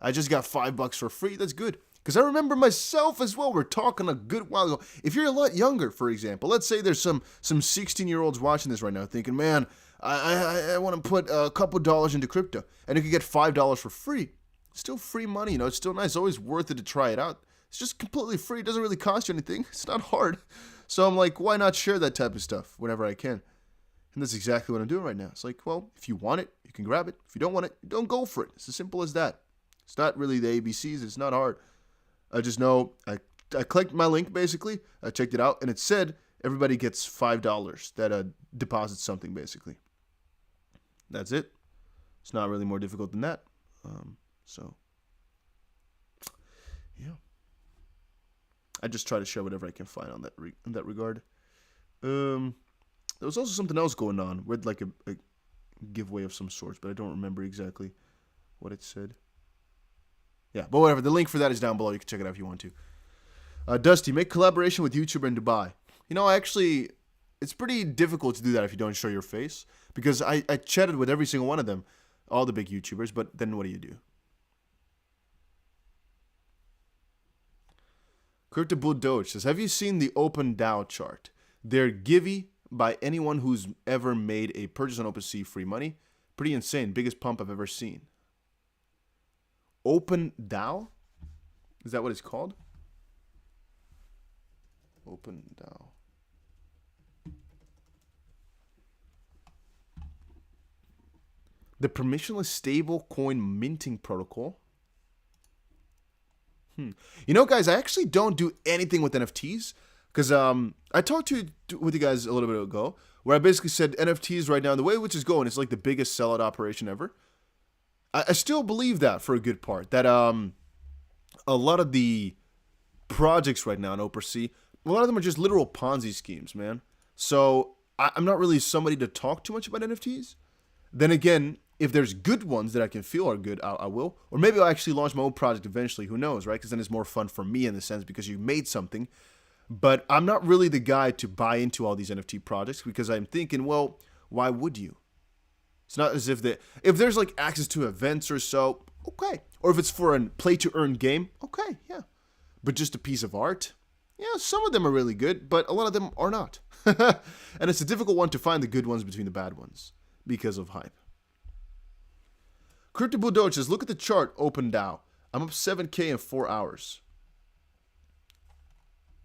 I just got $5 for free. That's good. Because I remember myself as well. We're talking a good while ago. If you're a lot younger, for example, let's say there's some 16-year-olds watching this right now thinking, man, I want to put a couple dollars into crypto, and you could get $5 for free. Still free money, It's still nice. It's always worth it to try it out. It's just completely free. It doesn't really cost you anything. It's not hard. So I'm like, why not share that type of stuff whenever I can? And that's exactly what I'm doing right now. It's like, well, if you want it, you can grab it. If you don't want it, don't go for it. It's as simple as that. It's not really the ABCs. It's not hard. I just know I clicked my link, basically. I checked it out, and it said everybody gets $5 that deposits something, basically. That's it. It's not really more difficult than that. So, yeah. I just try to share whatever I can find on that in that regard. There was also something else going on with like a giveaway of some sorts, but I don't remember exactly what it said. Yeah, but whatever. The link for that is down below. You can check it out if you want to. Dusty, make collaboration with YouTuber in Dubai. Actually, it's pretty difficult to do that if you don't show your face. Because I chatted with every single one of them, all the big YouTubers, but then what do? Crypto Bull Doge says, have you seen the Open DAO chart? They're givey by anyone who's ever made a purchase on OpenSea free money. Pretty insane. Biggest pump I've ever seen. Open DAO? Is that what it's called? Open DAO. The permissionless stable coin minting protocol. Guys, I actually don't do anything with NFTs. Because I talked with you guys a little bit ago, where I basically said NFTs right now, the way which is going, it's like the biggest sellout operation ever. I still believe that for a good part. That a lot of the projects right now in OpenSea, a lot of them are just literal Ponzi schemes, man. So I'm not really somebody to talk too much about NFTs. Then again, if there's good ones that I can feel are good, I will. Or maybe I'll actually launch my own project eventually. Who knows, right? Because then it's more fun for me in the sense because you made something. But I'm not really the guy to buy into all these NFT projects because I'm thinking, well, why would you? It's not as if there's like access to events or so, okay. Or if it's for a play-to-earn game, okay, yeah. But just a piece of art, yeah, some of them are really good, but a lot of them are not. And it's a difficult one to find the good ones between the bad ones because of hype. Crypto Bulldoge says, look at the chart, Open DAO. I'm up 7K in 4 hours.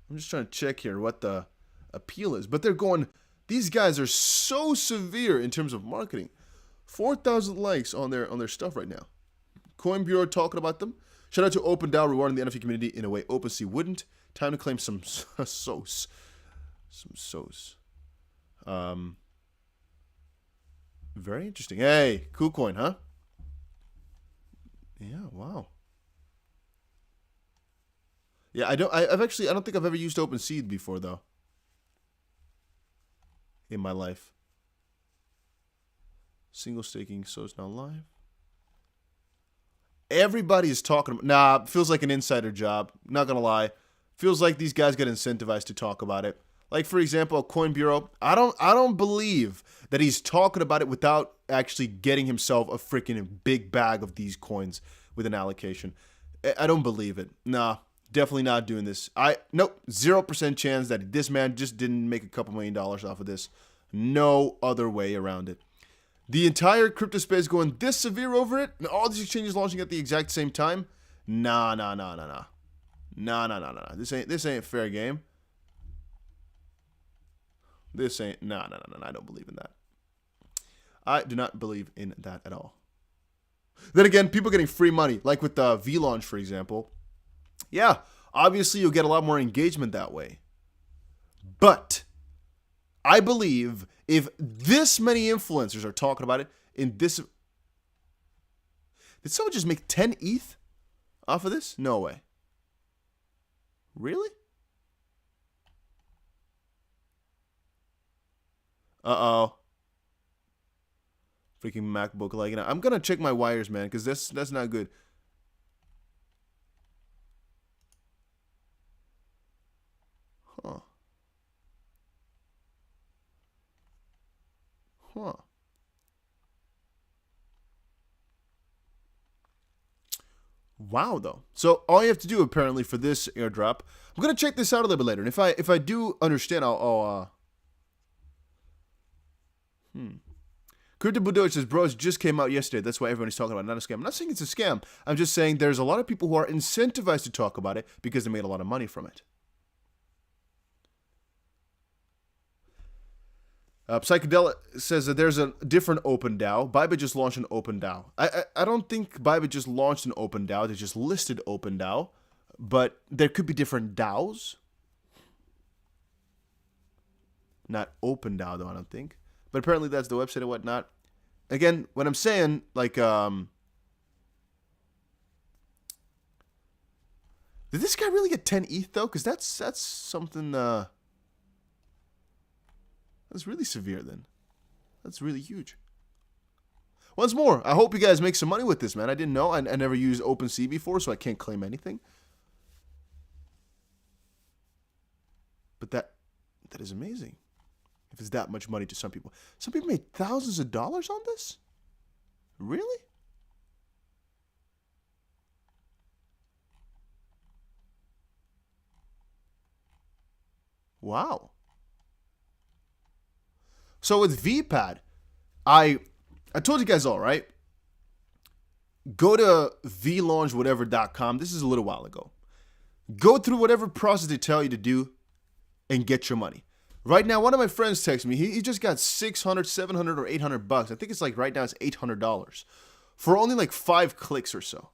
I'm just trying to check here what the appeal is. But they're going, these guys are so severe in terms of marketing. 4,000 likes on their stuff right now. Coin Bureau talking about them. Shout out to Open DAO rewarding the NFT community in a way OpenSea wouldn't. Time to claim some sauce. Some sauce. Very interesting. Hey, KuCoin, huh? Yeah, wow. Yeah, I don't think I've ever used OpenSea before though. In my life. Single staking, so it's now live. Everybody is talking about, nah, feels like an insider job. Not gonna lie. Feels like these guys get incentivized to talk about it. Like for example, Coin Bureau, I don't believe that he's talking about it without actually getting himself a freaking big bag of these coins with an allocation. I don't believe it. Nah, definitely not doing this. Nope, 0% chance that this man just didn't make a couple $1 million off of this. No other way around it. The entire crypto space going this severe over it, and all these exchanges launching at the exact same time. Nah. This ain't fair game. This ain't, no, I don't believe in that. I do not believe in that at all. Then again, people getting free money, like with the V-Launch, for example. Yeah, obviously you'll get a lot more engagement that way. But I believe if this many influencers are talking about it in this... Did someone just make 10 ETH off of this? No way. Really? Uh-oh. Freaking MacBook lagging out. I'm gonna check my wires, man, because that's not good. Huh. Huh. Wow, though. So all you have to do apparently for this airdrop, I'm gonna check this out a little bit later, and if I do understand, I'll Crypto Budo says, bro, it just came out yesterday. That's why everybody's talking about it. Not a scam. I'm not saying it's a scam. I'm just saying there's a lot of people who are incentivized to talk about it because they made a lot of money from it. Psychedelic says that there's a different open DAO. Bybit just launched an open DAO. I don't think Bybit just launched an open DAO. They just listed open DAO. But there could be different DAOs. Not open DAO, though, I don't think. But apparently that's the website and whatnot. Again, what I'm saying, like, did this guy really get 10 ETH, though? Because that's something, that's really severe, then. That's really huge. Once more, I hope you guys make some money with this, man. I didn't know. I never used OpenSea before, so I can't claim anything. But that is amazing. If it's that much money to some people. Some people made thousands of dollars on this? Really? Wow. So with VPAD, I told you guys all, right? Go to vlaunchwhatever.com. This is a little while ago. Go through whatever process they tell you to do and get your money. Right now, one of my friends texted me. He just got $600, $700, or $800. I think it's like right now it's $800 for only like 5 clicks or so.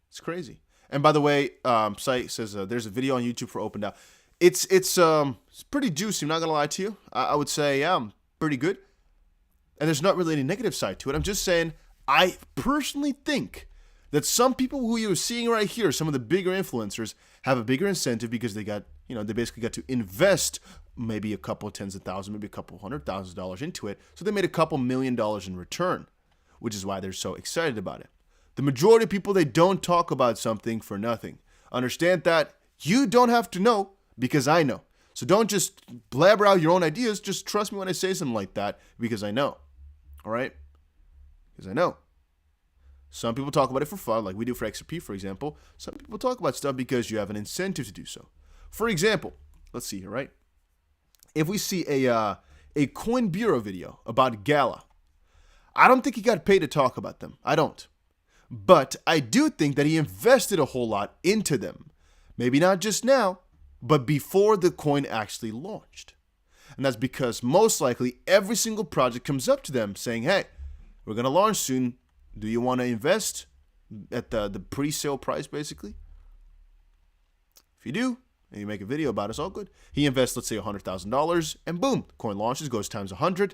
It's crazy. And by the way, Site says there's a video on YouTube for OpenDAO. It's pretty juicy. I'm not gonna lie to you. I would say pretty good. And there's not really any negative side to it. I'm just saying I personally think that some people who you're seeing right here, some of the bigger influencers, have a bigger incentive because they got, they basically got to invest maybe a couple of tens of thousands, maybe a couple $100,000 into it. So they made a couple $1 million in return, which is why they're so excited about it. The majority of people, they don't talk about something for nothing. Understand that you don't have to know because I know. So don't just blabber out your own ideas. Just trust me when I say something like that because I know. All right? Because I know. Some people talk about it for fun, like we do for XRP, for example. Some people talk about stuff because you have an incentive to do so. For example, let's see here, right? If we see a Coin Bureau video about Gala, I don't think he got paid to talk about them. I don't. But I do think that he invested a whole lot into them. Maybe not just now, but before the coin actually launched. And that's because most likely every single project comes up to them saying, hey, we're going to launch soon. Do you want to invest at the pre-sale price, basically? If you do, and you make a video about it, it's all good. He invests, let's say, $100,000, and boom, the coin launches, goes times 100,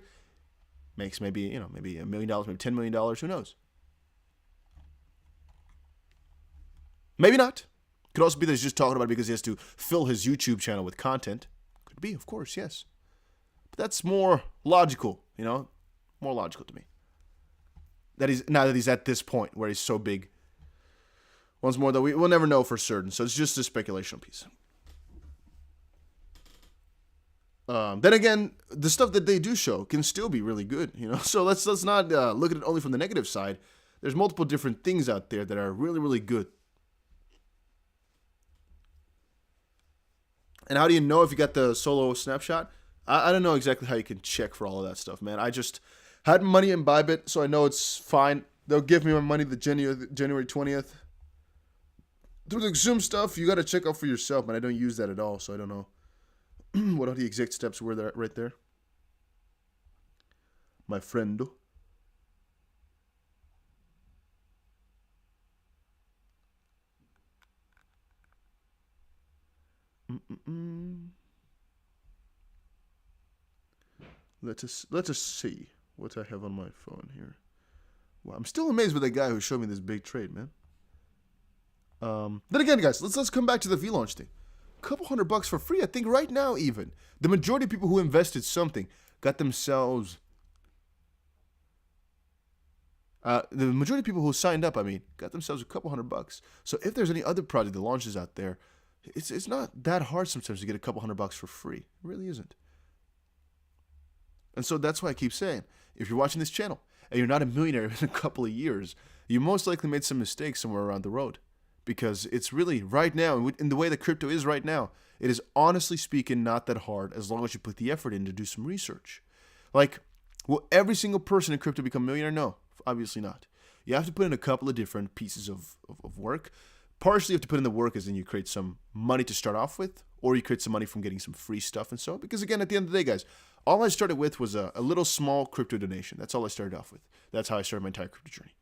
makes maybe $1 million, maybe $10 million, who knows? Maybe not. Could also be that he's just talking about it because he has to fill his YouTube channel with content. Could be, of course, yes. But that's more logical, more logical to me. Now that he's at this point where he's so big. Once more, though, we'll never know for certain. So it's just a speculation piece. Then again, the stuff that they do show can still be really good, So let's not look at it only from the negative side. There's multiple different things out there that are really, really good. And how do you know if you got the solo snapshot? I don't know exactly how you can check for all of that stuff, man. I just had money in Bybit, so I know it's fine. They'll give me my money the January 20th. Through the Zoom stuff, you got to check out for yourself, man. I don't use that at all, so I don't know what all the exact steps were there, right there. My friendo. Let us see what I have on my phone here. Wow, I'm still amazed with that guy who showed me this big trade, man. Then again, guys, let's come back to the V-Launch thing. A couple $100 for free, I think right now even. The majority of people who invested something got themselves... the majority of people who signed up, got themselves a couple $100. So if there's any other project that launches out there, it's not that hard sometimes to get a couple $100 for free. It really isn't. And so that's why I keep saying, if you're watching this channel and you're not a millionaire in a couple of years, you most likely made some mistakes somewhere around the road. Because it's really, right now, in the way that crypto is right now, it is honestly speaking not that hard as long as you put the effort in to do some research. Like, will every single person in crypto become a millionaire? No, obviously not. You have to put in a couple of different pieces of work. Partially you have to put in the work as in you create some money to start off with, or you create some money from getting some free stuff and so on. Because again, at the end of the day, guys, all I started with was a little small crypto donation. That's all I started off with. That's how I started my entire crypto journey.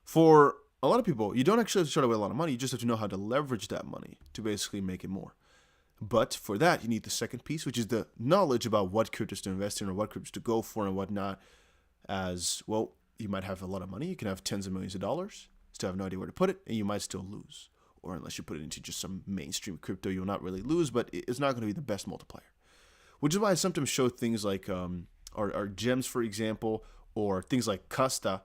For a lot of people, you don't actually have to start with a lot of money. You just have to know how to leverage that money to basically make it more. But for that, you need the second piece, which is the knowledge about what cryptos to invest in or what cryptos to go for and whatnot. As well, you might have a lot of money. You can have tens of millions of dollars, still have no idea where to put it, and you might still lose. Or unless you put it into just some mainstream crypto, you'll not really lose, but it's not going to be the best multiplier. Which is why I sometimes show things like our gems, for example, or things like Casta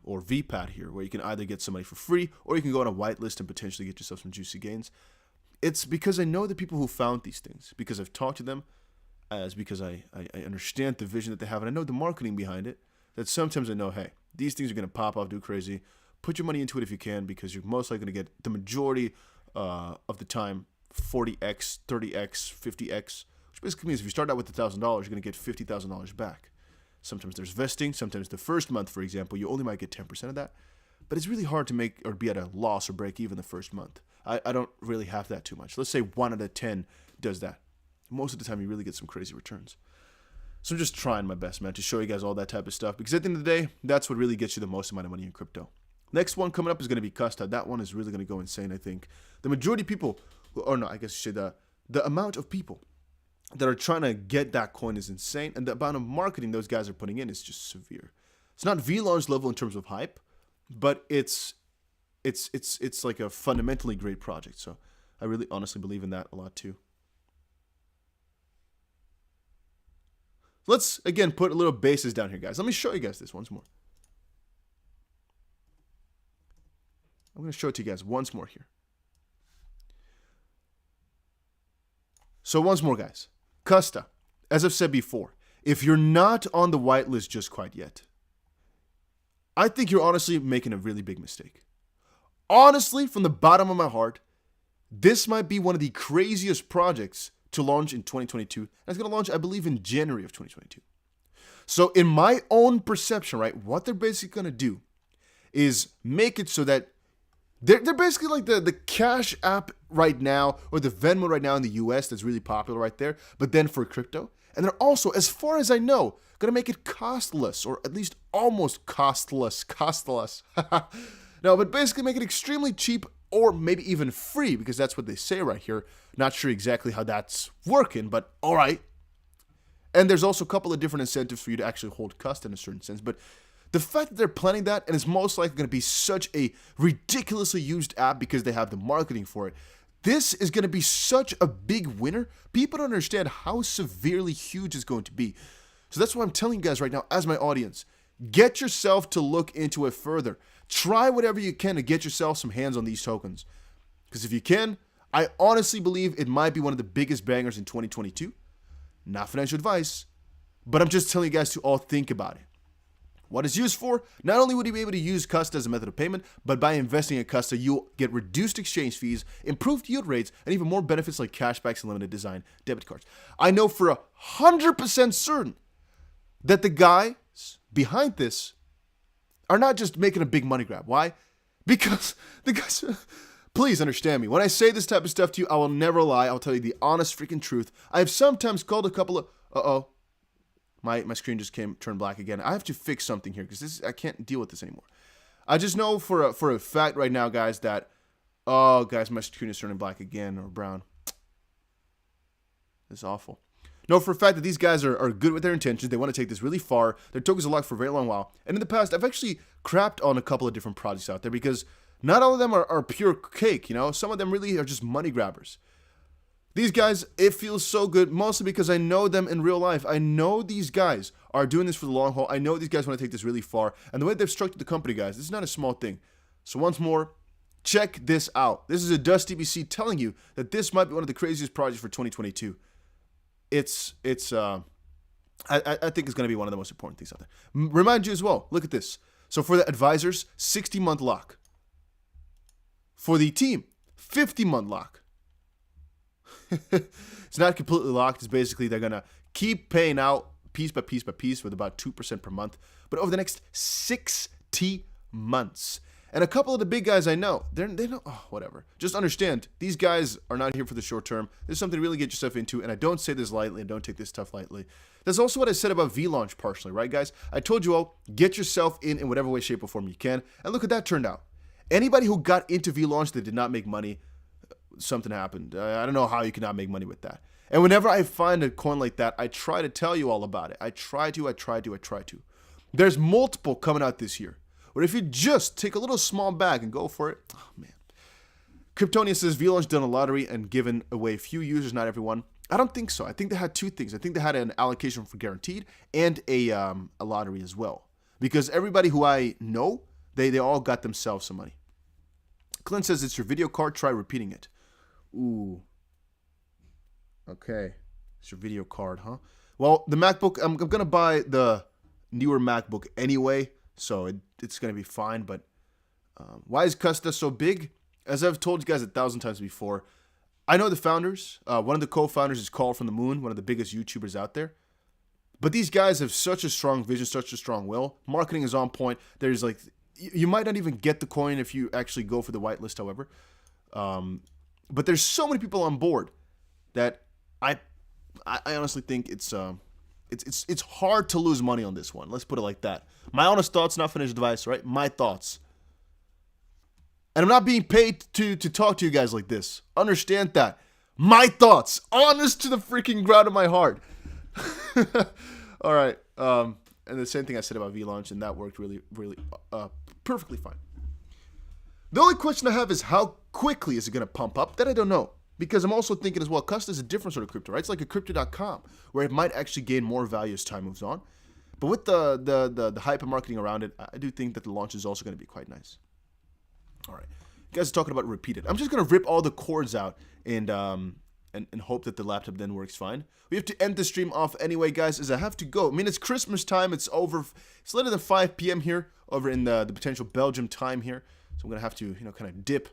or VPAT here, where you can either get somebody for free or you can go on a whitelist and potentially get yourself some juicy gains. It's because I know the people who found these things, because I've talked to them, as because I understand the vision that they have, and I know the marketing behind it, that sometimes I know, hey, these things are going to pop off, do crazy. Put your money into it if you can, because you're most likely going to get the majority of the time 40x, 30x, 50x, which basically means if you start out with $1,000, you're going to get $50,000 back. Sometimes there's vesting. Sometimes the first month, for example, you only might get 10% of that. But it's really hard to make or be at a loss or break even the first month. I don't really have that too much. Let's say 1 out of 10 does that. Most of the time, you really get some crazy returns. So I'm just trying my best, man, to show you guys all that type of stuff. Because at the end of the day, that's what really gets you the most amount of money in crypto. Next one coming up is going to be Custard. That one is really going to go insane, I think. The majority of people, or no, I guess you say the amount of people that are trying to get that coin is insane. And the amount of marketing those guys are putting in is just severe. It's not V-Launch level in terms of hype, but it's like a fundamentally great project. So I really honestly believe in that a lot too. Let's, again, put a little basis down here, guys. Let me show you guys this once more. I'm going to show it to you guys once more here. So once more, guys. Custa, as I've said before, if you're not on the whitelist just quite yet, I think you're honestly making a really big mistake. Honestly, from the bottom of my heart, this might be one of the craziest projects to launch in 2022. And it's going to launch, I believe, in January of 2022. So in my own perception, right, what they're basically going to do is make it so that they're basically like the Cash App right now, or the Venmo right now in the US that's really popular right there, but then for crypto. And they're also, as far as I know, going to make it costless, or at least almost costless. No, but basically make it extremely cheap, or maybe even free, because that's what they say right here. Not sure exactly how that's working, but all right. And there's also a couple of different incentives for you to actually hold Cust in a certain sense, but the fact that they're planning that, and it's most likely going to be such a ridiculously used app because they have the marketing for it, this is going to be such a big winner. People don't understand how severely huge it's going to be. So that's why I'm telling you guys right now, as my audience, get yourself to look into it further. Try whatever you can to get yourself some hands on these tokens. Because if you can, I honestly believe it might be one of the biggest bangers in 2022. Not financial advice, but I'm just telling you guys to all think about it. What it's used for, not only would you be able to use Custa as a method of payment, but by investing in Custa, you'll get reduced exchange fees, improved yield rates, and even more benefits like cashbacks and limited design debit cards. I know for 100% certain that the guys behind this are not just making a big money grab. Why? Because the guys, please understand me. When I say this type of stuff to you, I will never lie. I'll tell you the honest freaking truth. I have sometimes called a couple of, My screen just turned black again. I have to fix something here because I can't deal with this anymore. I just know for a fact right now, guys, that guys, my screen is turning black again, or brown. It's awful. No, for a fact that these guys are good with their intentions. They want to take this really far. Their tokens are locked for a very long while. And in the past, I've actually crapped on a couple of different projects out there because not all of them are pure cake. You know, some of them really are just money grabbers. These guys, it feels so good, mostly because I know them in real life. I know these guys are doing this for the long haul. I know these guys want to take this really far. And the way they've structured the company, guys, this is not a small thing. So once more, check this out. This is a Dusty BC telling you that this might be one of the craziest projects for 2022. It's I think it's going to be one of the most important things out there. Remind you as well, look at this. So for the advisors, 60-month lock. For the team, 50-month lock. It's not completely locked. It's basically they're going to keep paying out piece by piece by piece with about 2% per month, but over the next 60 months. And a couple of the big guys I know, they know, oh, whatever. Just understand, these guys are not here for the short term. There's something to really get yourself into, and I don't say this lightly, and don't take this stuff lightly. That's also what I said about V-Launch partially, right, guys? I told you all, get yourself in whatever way, shape, or form you can, and look at that turned out. Anybody who got into V-Launch that did not make money, something happened. I don't know how you cannot make money with that. And whenever I find a coin like that, I try to tell you all about it. I try to. There's multiple coming out this year. But if you just take a little small bag and go for it, oh man. Kryptonia says V-Launch done a lottery and given away few users, not everyone. I don't think so. I think they had two things. I think they had an allocation for guaranteed and a lottery as well. Because everybody who I know, they all got themselves some money. Clint says it's your video card. Try repeating it. Ooh. Okay. It's your video card, huh? Well, the MacBook, I'm going to buy the newer MacBook anyway, so it's going to be fine. But why is Custa so big? As I've told you guys 1,000 times before, I know the founders. One of the co-founders is Call from the Moon, one of the biggest YouTubers out there. But these guys have such a strong vision, such a strong will. Marketing is on point. There's like, you might not even get the coin if you actually go for the whitelist, however. But there's so many people on board that I honestly think it's hard to lose money on this one. Let's put it like that. My honest thoughts, not finished advice, right? My thoughts. And I'm not being paid to talk to you guys like this. Understand that. My thoughts. Honest to the freaking ground of my heart. All right. And the same thing I said about V-Launch, and that worked really, really perfectly fine. The only question I have is how quickly is it going to pump up? That I don't know. Because I'm also thinking as well, Custa is a different sort of crypto, right? It's like a crypto.com, where it might actually gain more value as time moves on. But with the hype and marketing around it, I do think that the launch is also going to be quite nice. All right. You guys are talking about repeated. I'm just going to rip all the cords out and hope that the laptop then works fine. We have to end the stream off anyway, guys, as I have to go. I mean, it's Christmas time. It's over. It's later than 5 p.m. here over in the potential Belgium time here. So I'm going to have to, kind of dip.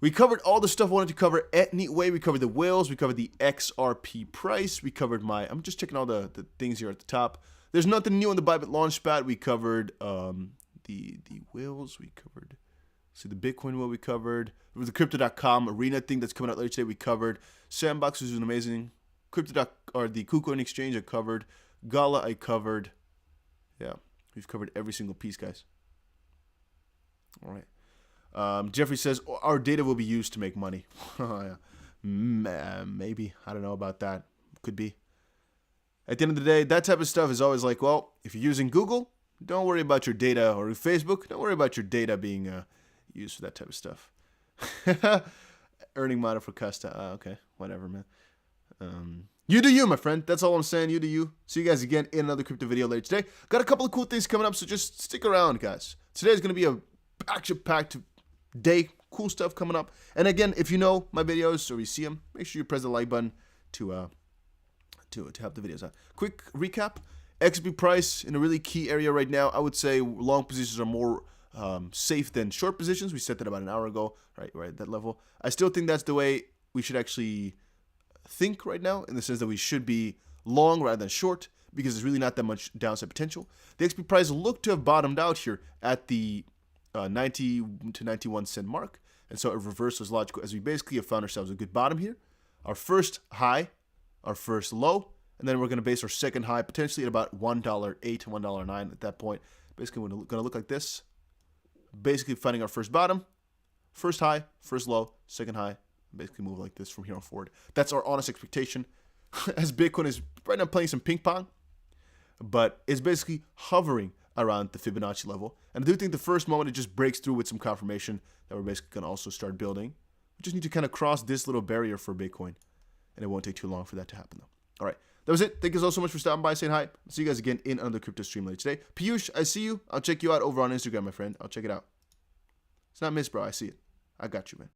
We covered all the stuff I wanted to cover at Neatway. We covered the whales. We covered the XRP price. We covered I'm just checking all the things here at the top. There's nothing new on the Bybit Launchpad. We covered the whales. We covered, the Bitcoin whale we covered. It was the Crypto.com arena thing that's coming out later today. We covered. Sandbox was amazing. The KuCoin Exchange I covered. Gala I covered. Yeah, we've covered every single piece, guys. All right. Jeffrey says, our data will be used to make money. Yeah. Maybe. I don't know about that. Could be. At the end of the day, that type of stuff is always like, well, if you're using Google, don't worry about your data, or Facebook, don't worry about your data being used for that type of stuff. Earning money for Custa. Okay, whatever, man. You do you, my friend. That's all I'm saying. You do you. See you guys again in another crypto video later today. Got a couple of cool things coming up, so just stick around, guys. Today's going to be a action-packed day. Cool stuff coming up. And again, if you know my videos or you see them, make sure you press the like button to help the videos out. Quick recap. XRP price in a really key area right now. I would say long positions are more safe than short positions. We said that about an hour ago, right at that level. I still think that's the way we should actually think right now, in the sense that we should be long rather than short, because there's really not that much downside potential. The XP price looked to have bottomed out here at the 90 to 91 cent mark, and so a reversal is logical, as we basically have found ourselves a good bottom here. Our first high, our first low, and then we're going to base our second high potentially at about $1.08 to $1.09 at that point. Basically, we're going to look like this. Basically finding our first bottom, first high, first low, second high, basically move like this from here on forward. That's our honest expectation, as Bitcoin is right now playing some ping pong, but it's basically hovering around the Fibonacci level. And I do think the first moment it just breaks through with some confirmation that we're basically going to also start building. We just need to kind of cross this little barrier for Bitcoin, and it won't take too long for that to happen, though. All right, that was it. Thank you all so much for stopping by, saying hi. I'll see you guys again in another crypto stream later today. Piyush, I see you. I'll check you out over on Instagram, my friend. I'll check it out. It's not miss, bro. I see it. I got you, man.